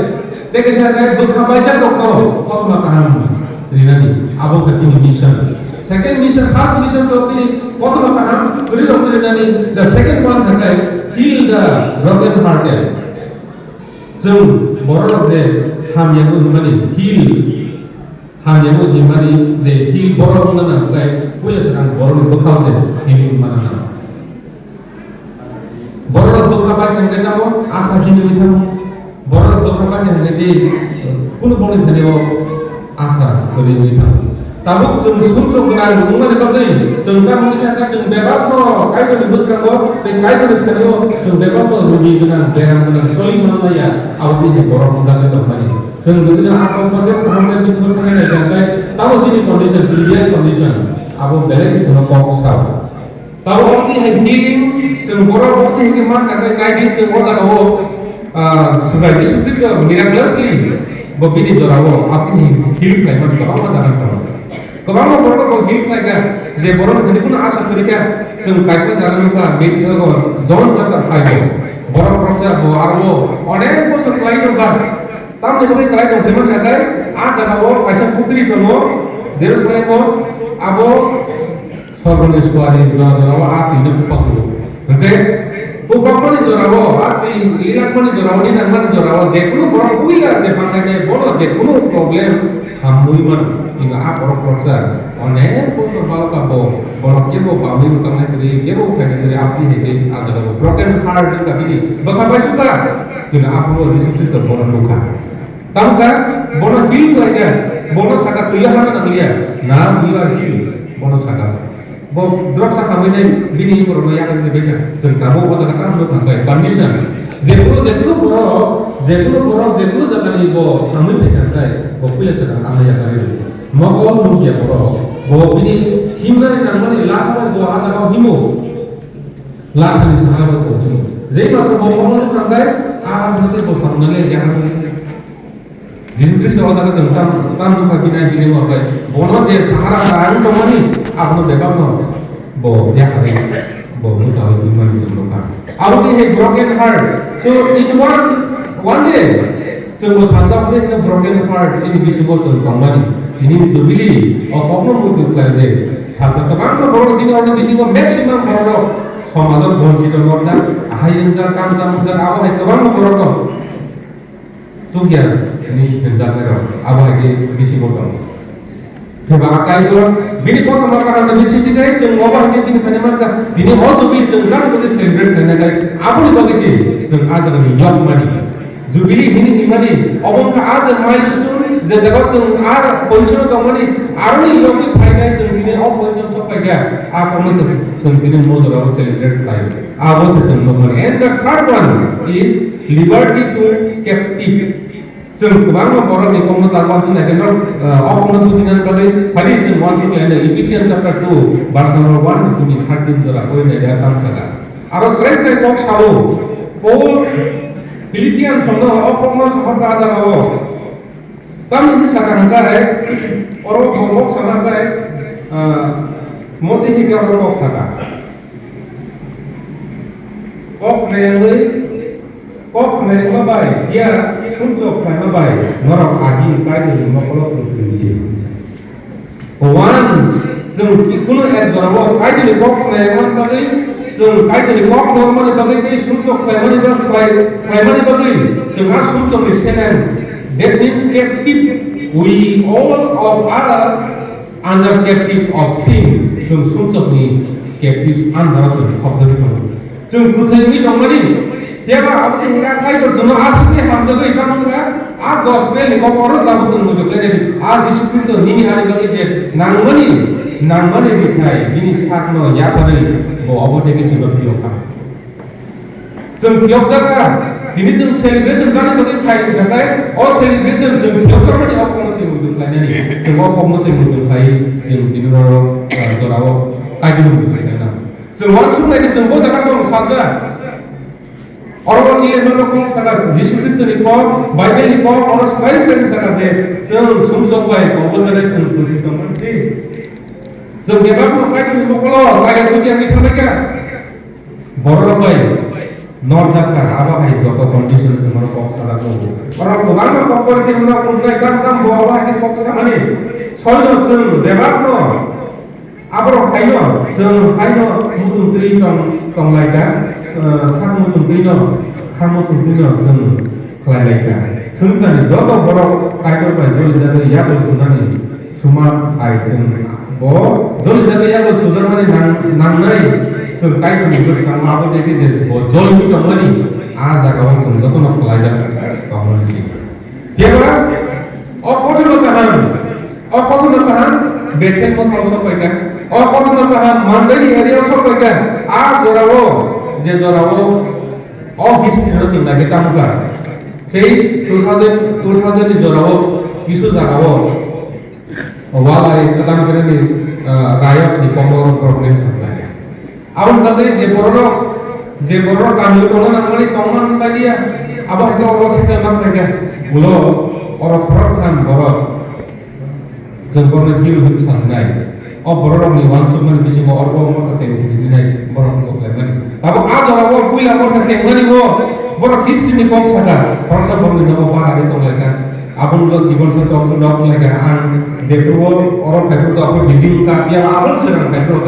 Speaker 4: Dekat saya duka baca doktor, kau makanan ini nanti, apa ketemu mission. Second mission, first mission tu ini, kau tu makanan, beri doktor ini nanti. The second one adalah heal the broken hearted. So, borok je, ham yang tu mana heal, ham yang tu mana je heal borok mana bukan, boleh sekarang borok tu kau je heal mana. Borok tu kau apa yang kita mau, asa kini kita. Borok tu kau yang kita, kuno boleh kita asa boleh kita. Tabuk sungguh dengan rumah dekat ni, sungguh mungkin akan sungguh bebas no, kaya tu dibuskan no, kaya tu dibuskan no, sungguh bebas no, rugi dengan berang dengan solim mana ya, awak ini borok misalnya tu mana, sungguh tu dengan apa pun dia sampai bisnis mana ni, jangan tahu sini condition, previous condition, awak balik di sana kau tahu, tahu awak ini healing, sungguh borok awak ini mana kaya ni sungguh tak awak, sudah disebut miraculously, begini jorawo, apa ini healing lagi macam apa jangan tahu. Kalau borok kau hidup lagi, je borok ini pun asal mereka, jeng kaisa jalan mereka, media kau, jangan jangan kaya, borok proses arbo, orang pun supply mereka, tapi mereka kaya tu zaman ada, आज जगह kaisa putri kamu, jelas kaya kau, abo, sorban suari jorawo, ati hidup paklu, oke? Upah ni jorawo, ati lihat ni jorawo ni nama jorawo, jekunu borok kuila, jepang kaya borok, jekunu problem, hamui mana. Hingga apa orang proses, onek pun kalau kabo, kalau kita bawa bami bukan lagi, kita bawa kena dari api hege, aja kalau broken heart kita ini, bagaimana suka, hingga apa lo disitu terbola luka, tahu kan, bono heal tu aja, bono sangat tuya mana namanya, now you are heal, bono sangat, bono drop sangat ini, bini corona yang ini beda, jengkamu kau tak akan berangkai, condition, jepulu borok jangan ibu hamil berangkai, populer sedang amai yang kali. Makol mungkin borok, bahwa ini himna ni namanya lahan itu aja kau himu, lahan di sana kau himu. Jadi kalau borok itu sampai arah nanti kau sambil jangan. Jadi kalau kita jengkam, tanpa kabinai bini wakai, borok je sahara lahan kau ni, aku bebas no, bahwa dia kali, bahwa musuh iman disebutkan. Aku ni broken heart, so it one day, so musuh ni broken heart ini bisa bocor kembali. Ini jubilee, orang pun kerja. Satu teman tu borok sini orang di sini maximum borok. Samajan borok kita borok, ahayun jar kam tam jar awak itu orang borok. Sugiya, ini penjar mereka, awak itu bisi borok. Sebab apa itu? Bini kau makan ada bisi tiga itu, awak itu bini peneman kan. Ini all jubilee jumlah boleh celebrate kerana kan. Apa ni bagi sih? Jeng ajar ni yok mani. Jubilee ini mani. Awak kan ajar milestone. जे जगह जों are position दंमोन आरो योगी फाइनाय जों दिनै a position सफायगा आ कमसे जों दिनै मजराव celebrate खालायो आ बसे जों दंमोन and the third one is liberty to captive जों गोबां बर'नि कमनो दारमान जों नायगोन अ कमनो बुजिनानै बागै फारि जों वान जों लायनो इफिशियन चैप्टार 2 भार्स नम्बर 1 जोंनि 13 जरा फरायनाय दा तामसागा आरो स्राय कक साबो पल फिलिपियान संनो अ कमनो सहरगा जागाव Kami ini sekarang orang ngomong sama motivasi orang ngomong sama. Kok nengai baik, dia sunjuk kayak baik, orang agi kayak ini mau produksi. Once jeng kuno orang kayak ini kok nengai tadi, jeng kayak ini kok normal tadi ini sunjuk kayak mana tadi, jeng sunjuk di sana. That means captive. We all of us under captive of sin. Jung sunjuk ni captive under jung object kan. Jung kuthai ni dongmani. Tiada apa ni hingga kai bersama asli hamzah itu ikan muka. A gospel ni kau orang tahu jung muka jadi. A Yesus Kristus ni hari kali je nangmani dikai. Ini sakno ya pada oh apa dia kisah berpiawkan. Jung piawkan ini jeng celebration kan itu kayak jaga oh celebration jeng biasa kan ya apa masih muncul lainnya nih semua apa masih muncul kayak jeng jeng orang kayak gitu kan semua semua ini semua jangan kau saja orang ini mana kau saja Yesus Kristus ini kau Bible ini kau orang sekali saja jeng semua baik kau jadi jeng tulis teman sih jeng bebas kau kayak gitu kalau kayak itu yang kita mereka baru baik Norjaka, apa hai joko kondisi cuma kok salah kau. Orang bukan kok pergi mana pun naik kan bawa hai kok sama ni. Soalnya ceng debat no. Apa orang kaino, ceng kaino mutum tri tong laika, sang mutum tri no, sang mutum tri no ceng kelai laika. Sebenarnya joko orang kaino pada joli jadi ya bersunnah ni, semua hai ceng. Oh, joli jadi ya bersunnah ni nang nai. Jeng kayak begitu sekarang apa dia kerja? Bojol itu kemana? Aja kawan semua tu nak pelajar kawan sih. Dia orang, apa tu nak tahan? Beten pun kalau sampai kan? Apa tu nak tahan? Mandiri area sampai kan? Zorawo, oh history itu cuma kita muka. Sei 2000 di Zorawo, kisu Zorawo. Walai kadang sering di rakyat di Komoro provinsi sampai. Awal kata je borok kami orang namanya teman tadi ya, abah itu orang sekitar mana saja, bulo orang korok kan borok, jengkornya hiu santai, borok ni wansuk mana bisa mau orang kata sini ni borok kok lepas, tapi ada orang kuila orang kata mana borok history ni kok sada, orang borok ni nama apa ada tu lagi, abang lo জীবন সাথে orang dah lagi, dekor orang kata tu apa building kan, dia abang sedang kata tu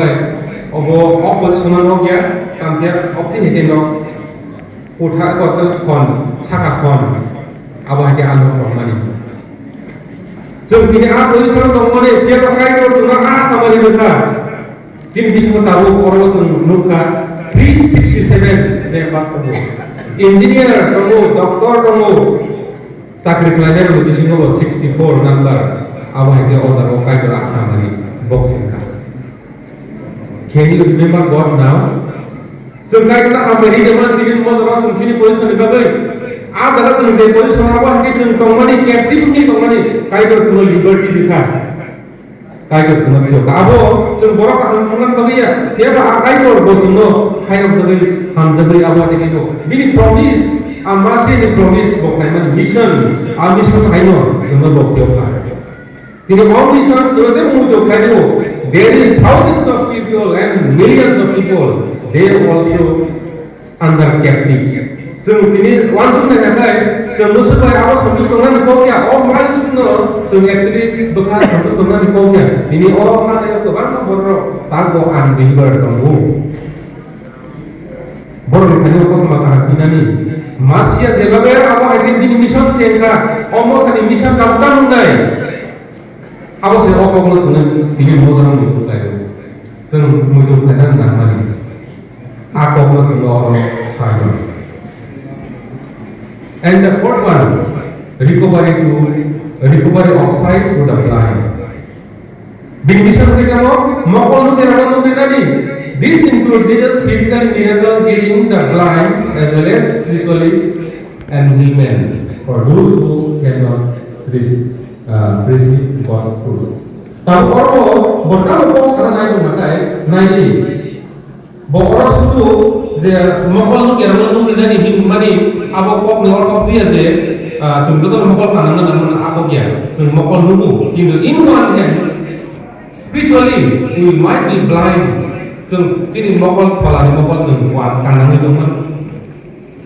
Speaker 4: Obo opposition no gya kampiya opti hete no utha ko tel khon chaka khon abo hake alo mani jeng tini a position no mani dia pakai ko suna a kamari betha jin bisu tahu oro jeng nuka 367 ne pasto engineer tomo doctor tomo sakri klajar lo bisu no 64 number abo hake ozar o kai ko a kamari boxing ka Can you remember God now? Sengkai kita amberi zaman diri mau orang sung sini position dibagai. आज अगर तुम जे position apa कि तुम तोमनी captive नहीं तोमनी काय कर तुम liberty दिखा. काय कर तुम तो काबो तुम बोरा का हमन बगिया ये बा काय कर बो तुम नो काय कर सबै हम जबै अब देखि तो बिनी promise amase ni promise बो काय मन mission आ mission काय नो तुम बो त्यो का. तिनी all mission जोते मु तो काय no There is thousands of people and millions of people. They are also under captives. So, ini one thing that happened. So, most of our samstungan di kau kya? All my samstungan. So, actually, bukan samstungan di kau kya? Ini orang mana yang tu kan? Baru tahu unbeliever kamu. Baru kita kau makan kita ni. Masih ada beberapa apa hari ini mission cengka. Omong tadi mission kamu tak mungkin. Apa sih orang kalau sudah tinggal mau orang itu lagi, senang muncul kadang nggak mari. Apa kalau sudah orang silent. And the fourth one, recovery to recovery of sight to the blind. Benediction kita mokol nu kira nu tadi. This includes Jesus physically miracle healing the blind as well as spiritually and healing for those who cannot receive God's fruit. Tahu orang berkamu kok sekarang naik berbagai naik. Bahwa suatu je mokol nu kira nu tadi mani apa kok ni orang kok dia je contoh tu mokol kanan namun apa dia so mokol nu in one hand spiritually we might be blind so sini mokol kepala ni mokol so kuat kanan itu kan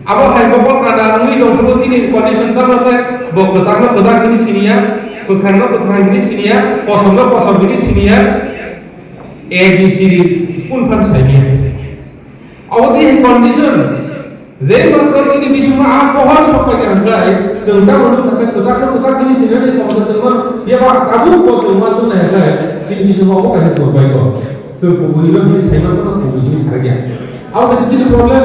Speaker 4: apa hai mokol kanan ni dong tu sini condition tak ada bahwa besar ini sini ya kekhang ini sini ya kosong ini sini ya ABC pun kan saya awak ini condition Jadi masalah ini bisa alkohol sampai ke angkai, sehingga menurut saya kesal ini sini ni kalau cuma dia pak kabur kau cuma tu nak angkai, sini bisa apa kan itu baik tu. So pukul ini saya mana pukul ini sekarang. Awak kasi jadi problem.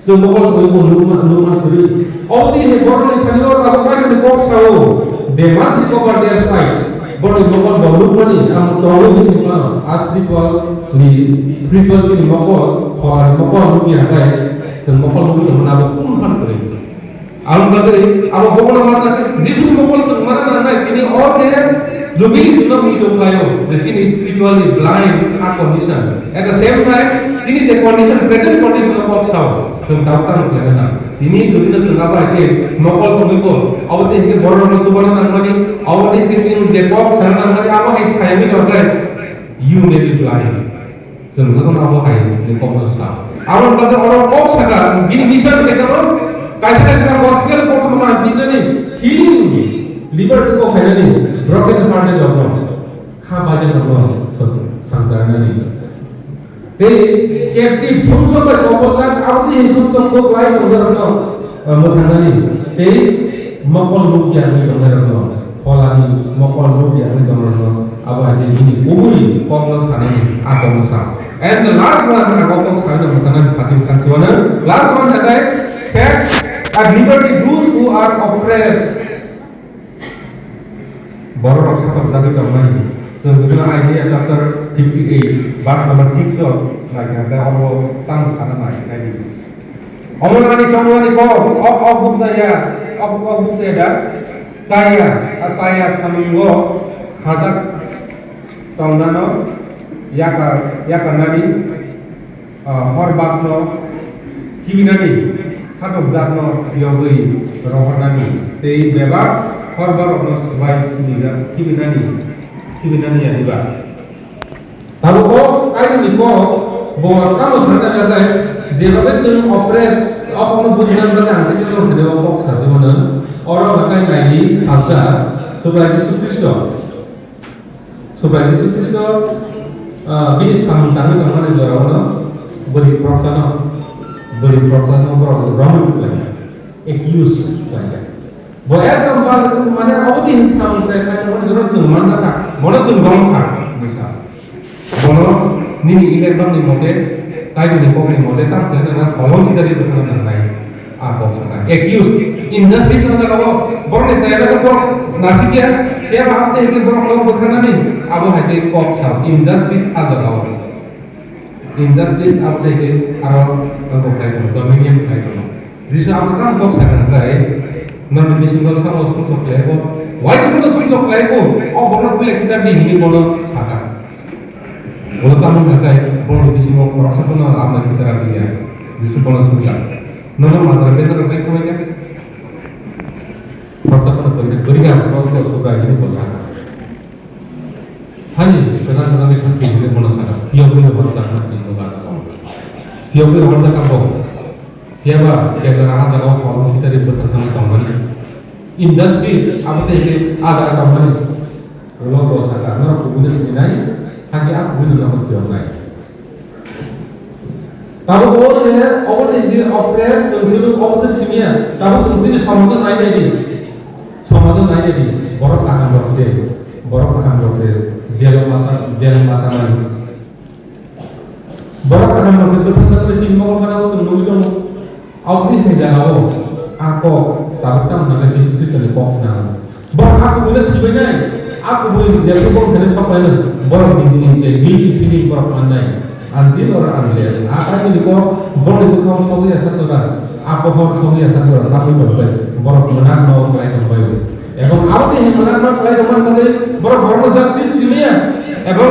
Speaker 4: So pukul rumah beri. Awak ini problem ni kalau awak kan di box tahu, they must recover their sight. But in pukul baru ni, am tahu ini mana spiritual sini pukul ni angkai. Jangan mokol itu menabur pun kan kering. Alam kata, apa mokol mana? Jisu mokol semua mana? Ini orang Zombie is not me to playo. The sin is spiritually blind, heart condition. At the same time, sin is a condition, present condition of what sound. So doctor no kena. Ini jadi na chunapa ke mokol to miko. Awate ke borro no subana nangmani. Awate ke tin je kok sana nangmani. Awa is sayami doctor. You may be blind. So nggak tahu apa hai ni kok sa. Awan kata orang kok sana. Ini bisa kita tahu. Kaisa hospital kok sama kita ni healing. Liver ko kaya ni broken hearted orang kha bajan orang so संसार नहीं ते captive संसो पर composure out ही संसो को client नजर रखो मुखाना नहीं ते मकल लोग क्या नहीं नजर रखो फलानी मकल लोग क्या नहीं नजर रखो अब आगे ini umui कॉम्पोज खाने आगम सा and the last one आगम खाने मुखाना हासिल खाने last one है set at liberty those who are oppressed Baru rasa terjadi kembali. Sebetulnya Isaiah chapter 58 verse number 6 tu, lagi ada orang tang sana naik lagi. Omongan ini cuma ni kau, buku saya dah. Saya seminggu hazak tahun lalu, ya nani, horbat no, kini nani, hatok zat no, diogui, rohor nani, tei bebas. Horbar orang sebaik kini nani ya tiba. Tahu kok, kain ni kok, bahwa kamu sebenarnya kata, jika betul opres, apa pun bukan berang, kita orang dewa kok satu mana, orang akan lagi salsa, supaya Yesus Kristus, binis kamu kami juara mana, beri prasana, berapa ramu lagi, excuse lagi. Bayar tempat itu mana awal ini tahu saya kan orang orang cuma mana cuma kan misal, mana ni bang ni model, kayu ni kok ni model tak dengan kolom kita di depan nanti, apa sekarang? Excuse, injustice saja kalau borne saya ada kok nasi dia, siapa apa yang borong lalu berkenan ni, apa hati kok sah, injustice saja kalau, injustice apa yang arah apa kayu, dominion kayu, jadi apa kan kok saya nanti non disinggol sama susuk lego, why sudah susuk lego? Oh, bono pilih kita di ini bono saka. Bono tamu ngakai, bono disinggol korasa bono lama kita rapi ya, jisu bono susuk. Nono masalah bener apa itu aja? Korasa bono berikan kalau suka ini bono saka. Hani kesan-kesan itu sih bono saka. Hiopin bono saka sih bono saka. Hiopin bono saka bono. Siapa yang sekarang jaga orang kita di bekerja company injustice apa itu ada company kalau bos kata orang punya seminai hanya aku punya nama orang kalau orang ini oppress sungguh oppress semia kalau sungguh samasan lain ini borok akan berse jalan masa lagi borok akan berse itu pasal cing mau mana sungguh itu Audi menjawab, aku tahu naga Yesus Kristus dari kok nang. borok aku boleh sebenarnya aku boleh jadi borok dari siapa ini borok di sini jadi guilty feeling borok mana until or unless apa ini borok itu kau sendiri satu orang apa kau sendiri satu orang kamu berbuat borok menang mau mulai kembali এবং আরতে হিমানার প্রায় Roman মধ্যে বড় বড় justice দুনিয়া এবং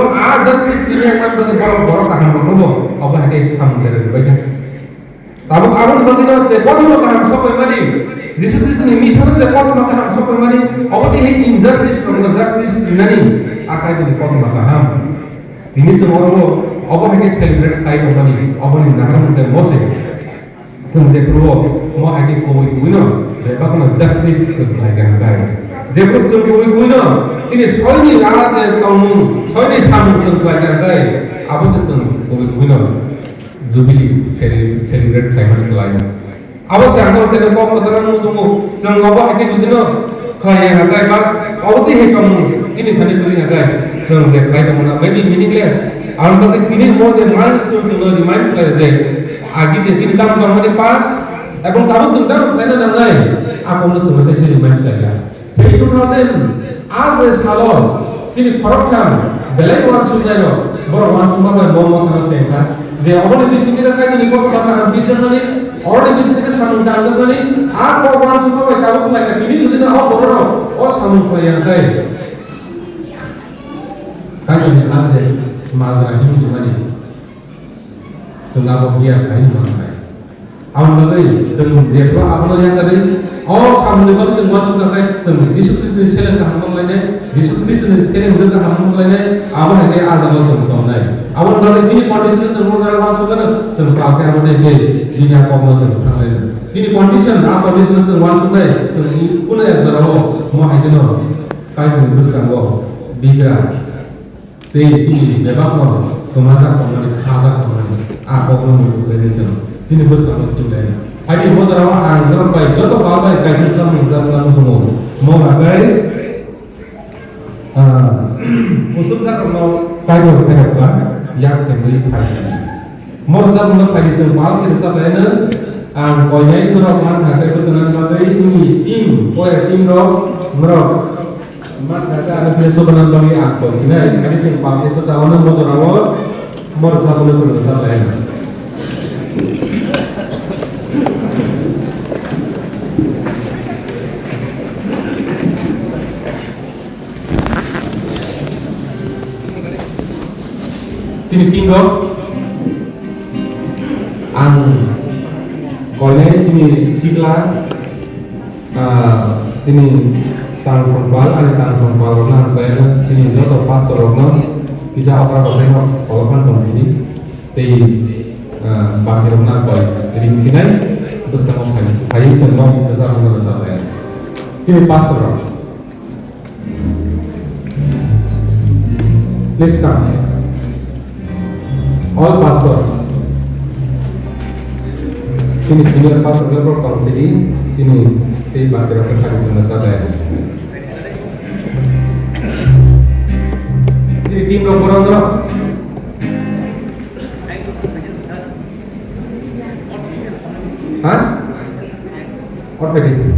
Speaker 4: justice দুনিয়া একটা বড় বড় কাহিনী করব অবহাকে সামনে রইবে তারপর আরো বলিল যে প্রথম কাহিনী সকল মানে যিশু খ্রিস্টের মিশনে যে প্রথম কাহিনী সকল মানে অবতি এই ইনজাস্টিস এবং জাস্টিস নানি আকারে যদি প্রথম কাহিনী তিনি সমগ্র অবহাকে সেলিব্রেট খাই মানে অবনি নাহার মধ্যে বসে जों जेखौ महागे कोई बुनो जेबा कोन जस्टिस लायगान गाय जेखौ जों कोई बुनो सिनि सयनि आला जे काउनु सयनि सामु जों लायगान गाय आबो जों कोई बुनो जुबिली सेलिब्रेट खायमान लाय आबो सांगो तेने को पजरा मु जों आबो हागे जुदिनो खाय हागाय बा अबति हे काउनु सिनि खानि करि हागाय जों जे खाय दमना मेबी मीनिंगलेस आरो तते तिनि मो जे माइलस्टोन जों रिमाइंड खाय जे आगे जे चिंता करमाने पास এবং তারও চিন্তা করতে না নাই আপনি তোমাদের সেই রিমাইন্ড লাগা সেই 2000 আজ সালো সিনি ফরকখান বেলাই ওয়ান শুনাইল বড় ওয়ান শুনাই মোহাম্মদ খান সেখা যে অবনে দৃষ্টিতে কাজ নিকট কথা আম্বিশন মানে অরনে দৃষ্টিতে সামনে দাঁড়ানো মানে আর বড় ওয়ান শুনাই তাও লাগা তিনি যদি না বড় ও সামনে কইয়া দেয় কাজ আজ মাজরা হিন্দু মানে Sungguh dia kain mana? Awal lagi, sungguh dia pro awal yang tadi, oh sambil itu sungguh sudah kayak sungguh Yesus Kristus sekarang kamu lainnya, Yesus Kristus sekarang udah kamu lainnya, awal lagi azab sungguh tahu naik. Awal lagi sini kondisi sungguh saya langsung sudah sungguh pakai awal lagi dunia kamu sungguh tahu naik. Sini kondisi sungguh sudah sungguh pun yang jauh mau itu no, kain terus kamu bicara, teh sini bebas no, kemana kamu ni khasa kamu apa pun menjadi sini bos kamu sudah. Hari ini kita orang antara baik, contoh kalau baik kasih sama kamu semua. Mau agai, usul tak mau kayu apa yang kembali kayu. Mau sama kayu jempol kita sampai koyai itu orang kata itu senang banget ini tim roh merok. Mat kata ada biasa benar bagi aku. Sini kayu jempol itu sama mau terawat. Morsa boleh selesai lain. Sini tinggal, kolej sini sikla, sini tang sombal, ada tang sombal orang lain, sini jodoh pastor orang. Kita apa orang kalau kan sini, di bahir mana boy, ring sini, terus kamu kayu cenderung besar ya. Sini pastor, please come, all pastor, sini senior pastor level kalau sini di bahir besar ya. Tim lo kurang dulu. Hah? Apa ini?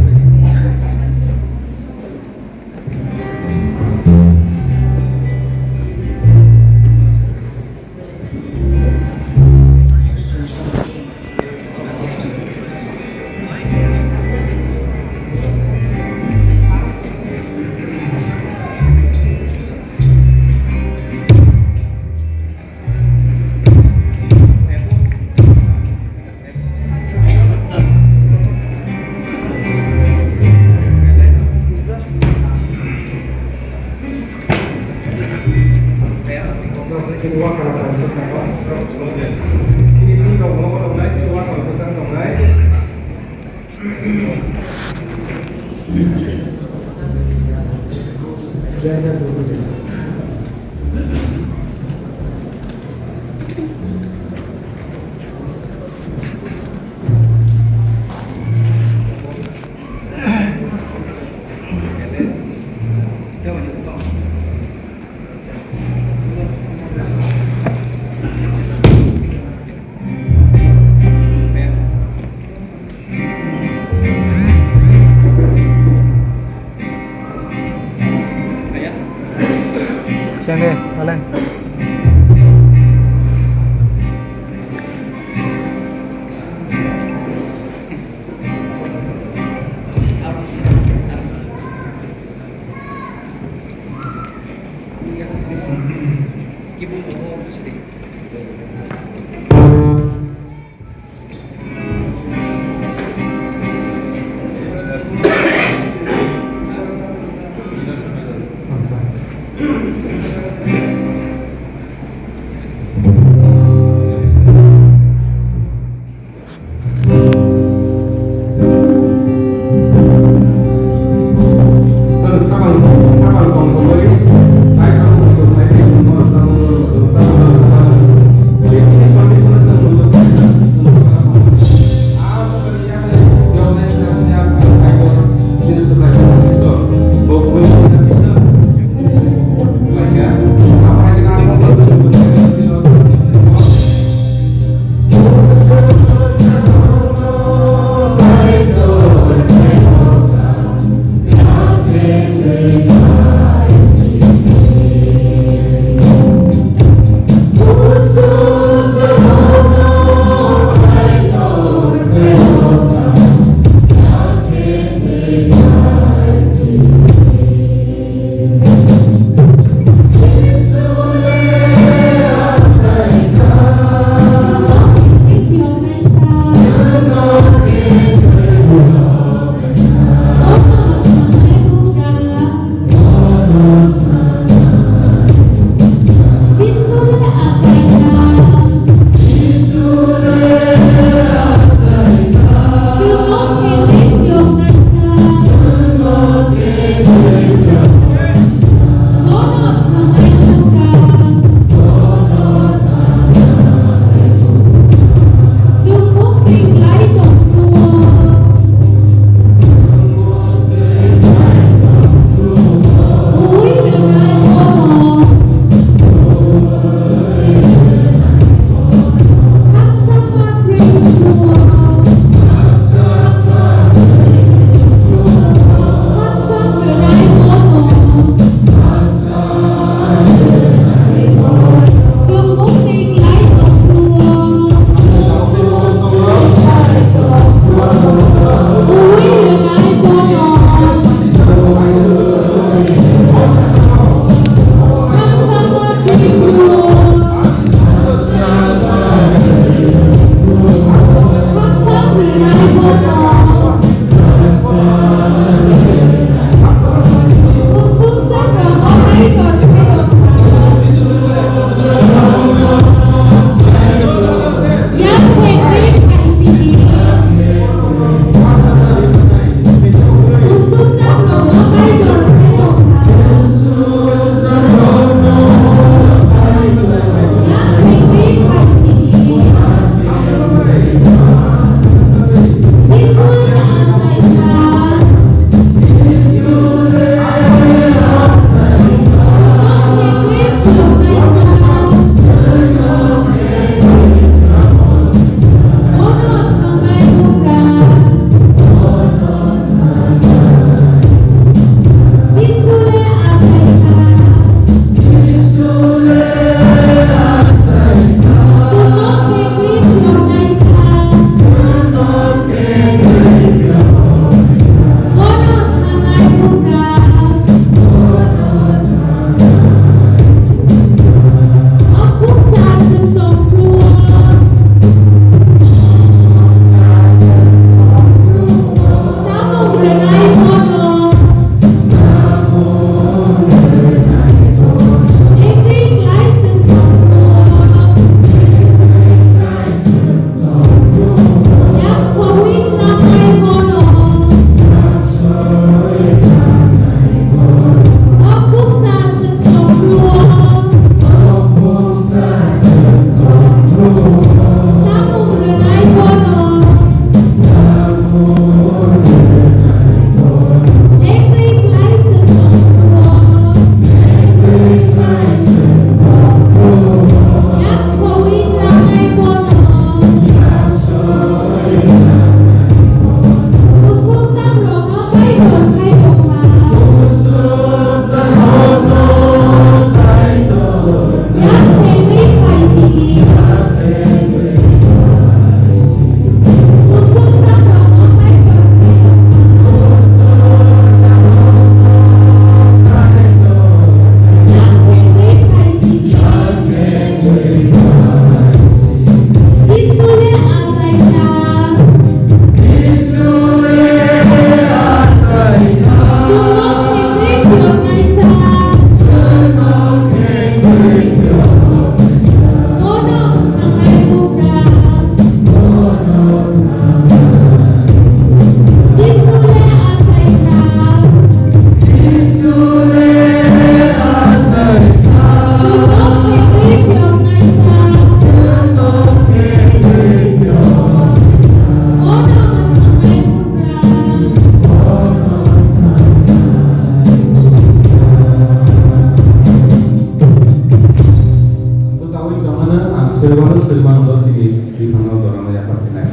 Speaker 4: nama yang pasti naik.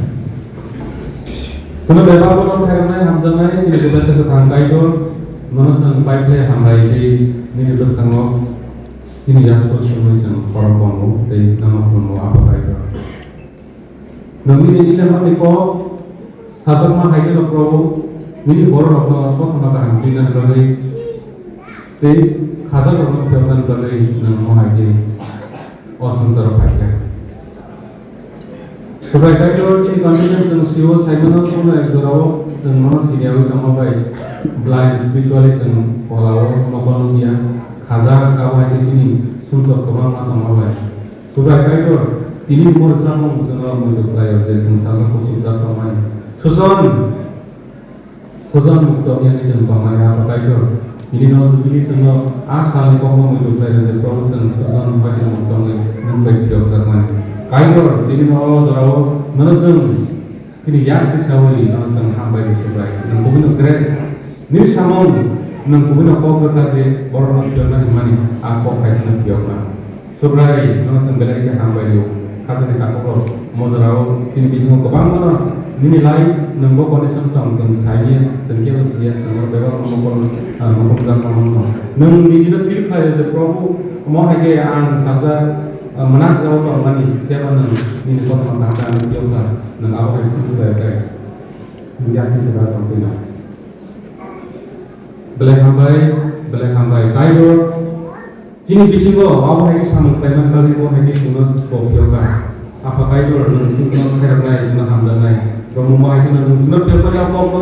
Speaker 4: Cuma beberapa orang karena hamzanai sini kita satu tangkai itu mana sampai play hamzai ini terus kamu sini ya sosial yang orang kamu dari nama kamu apa itu. Namun ini lemah deko satu mah hai itu probo ini baru apa sama kan tidak dari te khazar orang firman dari nama hai awesome serap hai. Sebagai itu jadi confidence yang siwa saya mana pun ada jorau yang mana siriawi nama baik blind spiritually yang polao maupun dia khazar kau hari ini suntuk kemana nama baik. Sebagai itu ini umur sama musuh muda player jadi yang sangat khusus pemain. Susan untuk yang itu pemain apa itu ini nama jubili semua asal ni kau muda player jadi promotion Susan hari untuk yang baik job sama. Kairo ini mau jauh menunjuk ini yang disawai menunjuk hambai disebut. Nungguin grade ni sama nungguin apa berkaji orang orang mana apa kaitnya kiamat. Sebrai menunjuk belai ke hambai itu. Kaji ni apa mau jauh ini bisa kebang mana ini lain nunggu kondisi tentang saya jengkel usia jengkel beberapa mau jangan mana nung di sini pilih saya probo mau hanya an saja menang jauh kalau mani dia mana ini pun mengatakan dia tak dan apa itu sudah baik menjadi segala tampilnya belai hambai kayu sini bising go apa lagi sama preman kali go lagi sunus kopiokah apa kayu dan sunus kerana sunus hamzah naik kamu mau itu nanti sunus kopiokah apa apa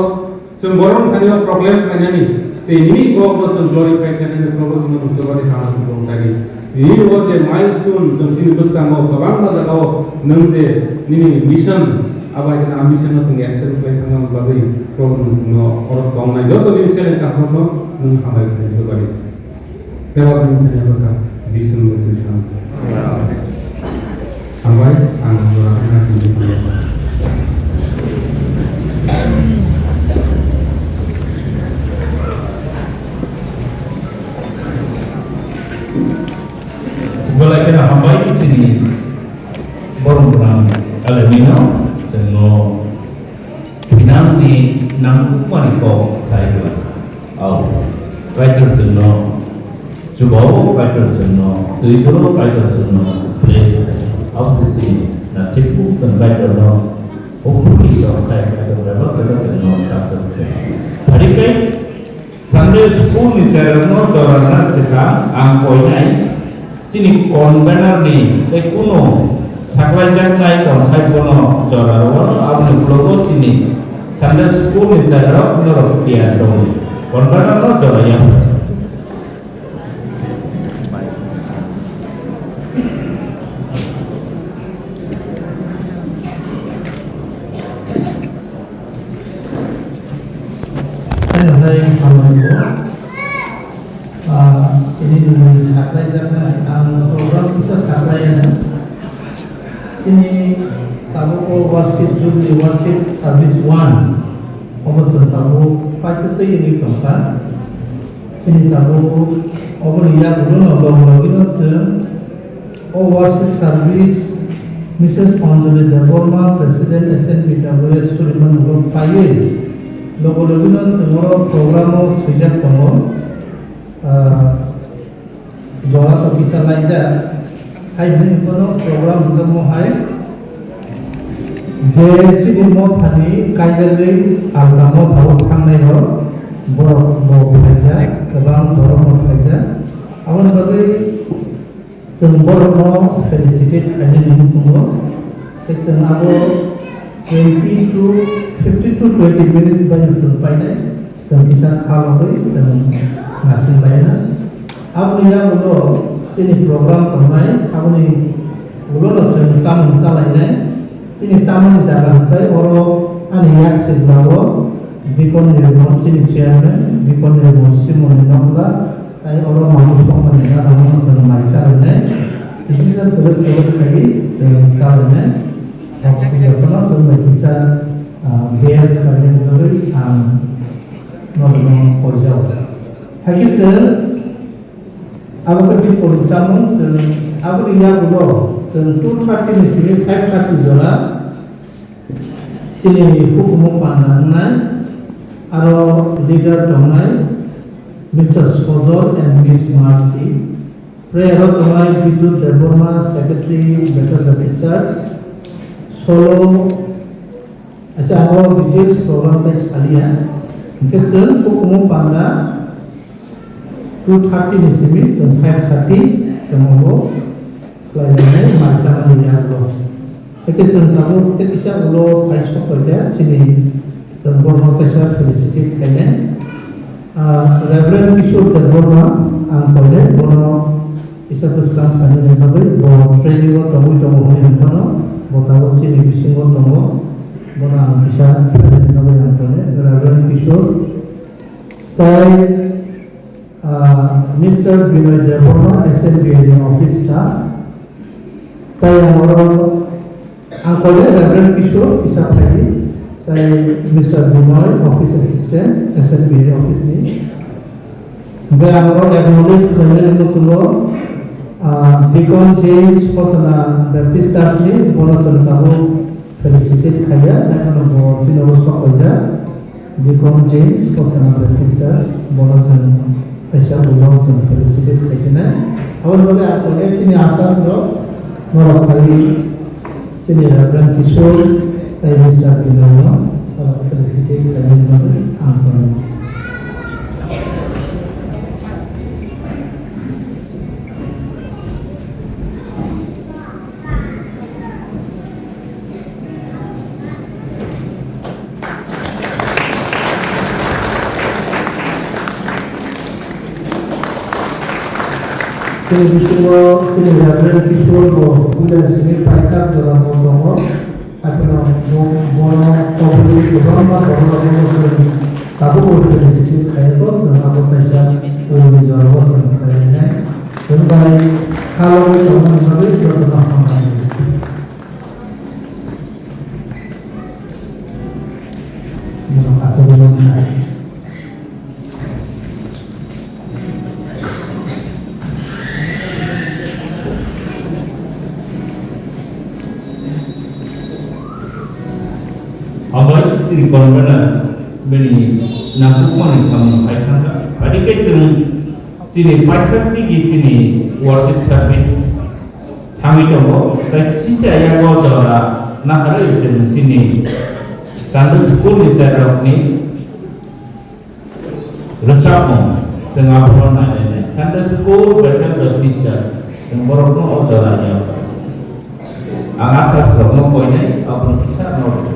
Speaker 4: sembarang kali problem kanya ni ini go person glorify kanya ni problem semua coba dihantar belum lagi. Ini was a milestone something buskan mau kabang masa kau nengse ini mission apa itu ambition nang action play kang bagai problem semua orang kau na jodoh ini selain kau no nung hamil itu sebalik. Kalau pun tidak berkah vision position. Hamil anak orang yang sendiri.
Speaker 1: Boleh kita hambai sini baru pernah alamino seno pinang di nang upani ko saya lah. Writer seno jubau writer seno tujuh writer seno place obsesi nasibku seno writer no hopefully your time writer berapa seno success. Hari ke Sunday school ni saya no jorana seka angkoinai sini konvener ni kuno saklai jangai konkai kono joraro apne blogo sini Sunday school ni saya no kian dong konvener no joraya
Speaker 2: ini dengan saklai jangan program bisa saklai sini tamu ko worship jubli worship service 1 obosan tamu pacete ini tempat sini tamu obor iya gulo no gino se o worship service Mrs. Anjali Deborma President SNB WS Suleiman Group Paye logo gino se moro programo sujat kono Jora to bisa laisa hai ini kono program juga mau hai je sini mau thani kaijale alga mau thaw thangnai ro bor mau belajar kebang bor mau belajar awan bagai sembor mau felicitate kali ini semua kita abo 20 to 50 to 20 minutes banyak sampai deh bisa kalau ngasih layanan apa yang untuk sini program pemain kamu ni ulo macam sama lainnya sini sama ni jaga kai orang ani yak sebelawa dikon ni mau sini chairman dikon ni mau simon nongla kai orang mau pemain ni ada orang sama macam lainnya isi saya terus lagi secara apa yang pernah semua bisa biar kalian beri normal kerja. Hakikatnya apa kerja percamun, apa dia buat, 230 ni sini 530 jola, sini hukum pandangan aro leader dongai Mr. Sozol and Miss Marcy. Prayer dongai Bidut Deborah, Secretary, Better Baptist Church, Solo. Acha awal details program tais kalian. Mungkin hukum pandangan 2:30 ni sini, 5:30 semoga kelayannya macam ni ya Allah. Ekesen tahu tekisah ulo kaisok kerja sini sembrono tekisah felicitate kene. Reverend Kishore Deborah angkole bono isa peskan kane nabai bo training o tamu hoye bono botawo sini bisingo tamu bono bisa kane nabai angkole Reverend Kishore tai Mr. Binoy Deborah SNBA office staff tai amoro angkole Reverend Kishore kisah lagi tai Mr. Binoy office assistant SNBA office ni be amoro acknowledge kene nusulo Deacon James Posana Baptist Church ni bonosan tahu felicitate kaya dan bo sinurus pakoja Deacon James Posana Baptist Church bonosan Aisyah bonosan felicitate kaya awal bola angkole sini asas lo Norok kali sini Reverend Kishore tai Mr. Binoy felicitate kami dengan angkon. Sini bismo sini Reverend Kishore bo bulan sini pacar jalan motor atau mono kabul kebama kabul sini tabu boleh sini kaya ko sama potasya boleh jalan sama kaya sampai kalau itu mengambil contoh apa
Speaker 1: Awal sini konvena beri nakuk manis kamu kaisang ka. Adi kaisung sini 5:30 di sini worship service kami tunggu. Dan sisa yang kau dora nak ada di sini Sunday school di sana ni resamu sengapun ada Sunday school Better Baptist Church sengborong no dora yang angasas no poinnya apa kisah no.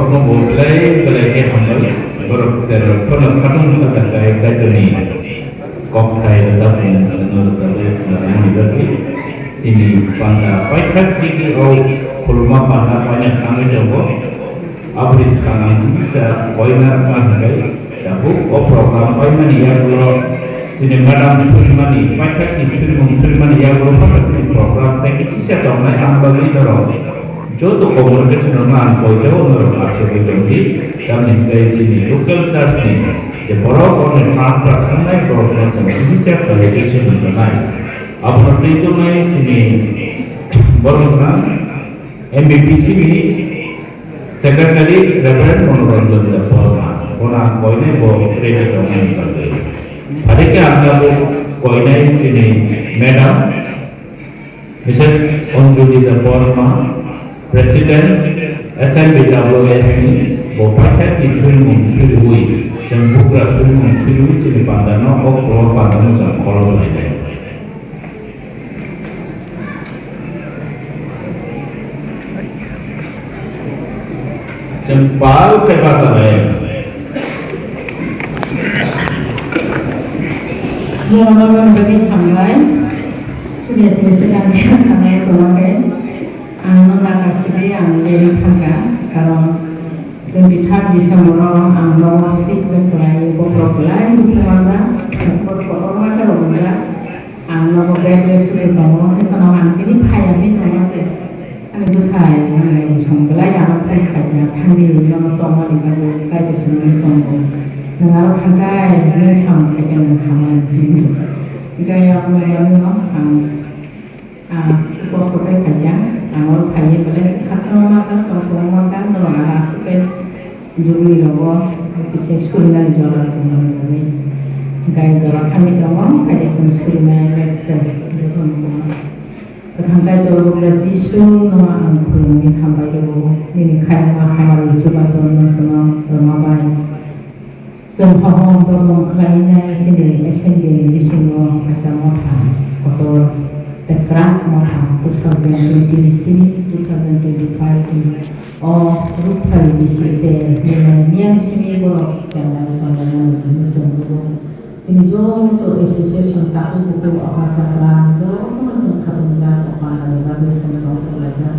Speaker 1: borokno bo belai ke hamal borok zero kono kadung kata kai kaduni kok kai rasa punya senor sabe namun berarti sini panda paithat diki au kulma panda banyak kami jogo abris kangen bisa koinar kai jabu o program koinar ya bro sini madam Surimani paithat di Surimani ya bro pada sini program tapi sisa tahun ini ambali dorong जो तो communication निर्माण पहुंचे वो मेरे आशा की गंदी तब निकले चीनी लोकल चर्च ने जो बड़ा और ट्रांसफर करना है प्रोग्राम से मिनिस्टर कलेक्शन करना है अब हमने तो मैं चीनी बड़ा एमबीपीसी भी सेक्रेटरी रेवरेंड मनोरंजन देवपाल होना कोई नहीं वो प्रेरित करने कर गए अरे क्या आपका वो कोई नहीं चीनी मैडम मिसेस अंजुली Devpal Presiden SMBWS ni bopathat isu mungsurui jambukra suri mungsurui cili pandano o keluar pandano jam kolom lainnya. Jempal ke pasar lain.
Speaker 5: Orang bagi hambai sudah sedang sama sebagai nggak kasih yang dari tangga kalau 23 Desember ang lawas sleep berkelai berkelai berkelai berkelai kalau enggak ang lawas beres itu bangun itu nanti ini payah ini lawas ane busai ane songkelai yang apa sekalian kami lawas somai baru kayak semua somai dengar tangga ini sama kayak hamil gaya mengenai pos kopi kaya Amor kaya boleh hasil makan kalau makan kalau nggak asik juli logo kita surina di jalan ini gaya jalan kami kamu kaya sama surina expert Terhangkai jauh berarti sur nama angkul ini hambai jauh ini kaya mahamar itu pasal sama ramabai sempahom dorong lainnya sini SNB di sini masa motor atau Tekrak Moha 2020 sini 2025 ini rupai di sini yang sini borok jangan pandang macam itu sini jauh itu association tak buku bahasa kelam jauh masuk ketemu jauh pandang bagus sama belajar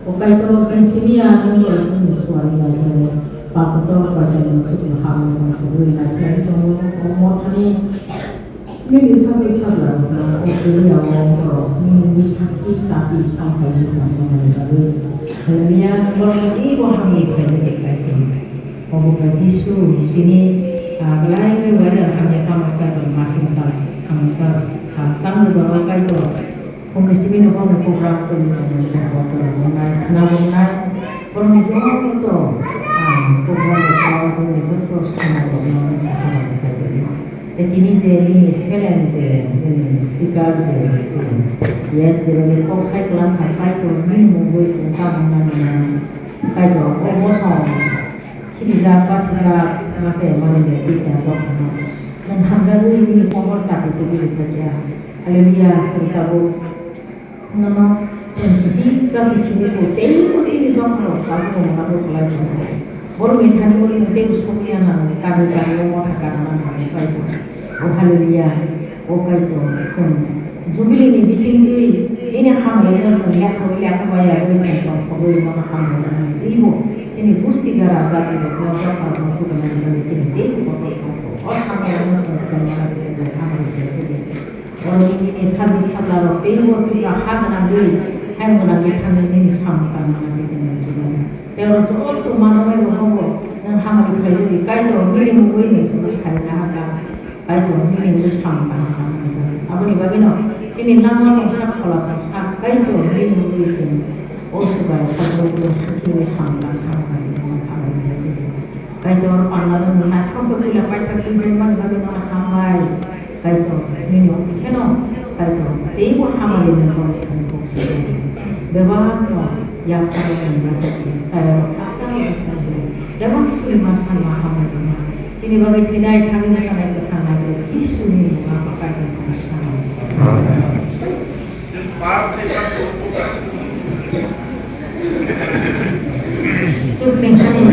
Speaker 5: okai itu sini yang ini suami lagi pak itu baca masuk ham itu belajar itu mau tadi ini salah okey ini sakit sampai di sana kemudian berarti orang ini kerja dekat itu siswa ini belai ke wajar hanya kamu kata masing sama beberapa itu komisi ini pun program sebelum kenapa orang itu program itu terus ini jadi sekalian jadi speaker jadi yes jadi kok saya pelan kai itu ini mungkin sentuh mana kai itu kosong kini siapa masih mana dia tidak tahu dan hamzah ini komor saat itu bekerja haleluya serta nama sisi itu sini dong kalau kamu pelajar baru mengetahui sendiri usulnya kami cari mau karena apa itu oh haleluya oh kaito sen jubili ni bising tu ini hamil ni sen ya kaya itu sen kalau mana hamil ibu sini gusti gara zat itu kalau apa itu dengan sini itu oh hamil ni sen kalau hamil itu orang ini sadar ibu tu hamil lagi hamil lagi hamil ini sampai mana dengan juga kalau soal tu mana mau yang hamil itu jadi kaito ini mungkin semua sekali nak kaito ini sampai apa ni bagaimana sini nama yang sak kalau sak kaito ini mungkin oh supaya satu sakit sampai kaito orang pandan mana kau kepala kaito bagaimana bagaimana hamil kaito ini kenapa kaito tiada hamil ini kalau beberapa yang kami rasa saya asal jangan sulit masalah hamil sini bagi tidak kami masalah itu karena tisu ini apa kaya masalah. Amen.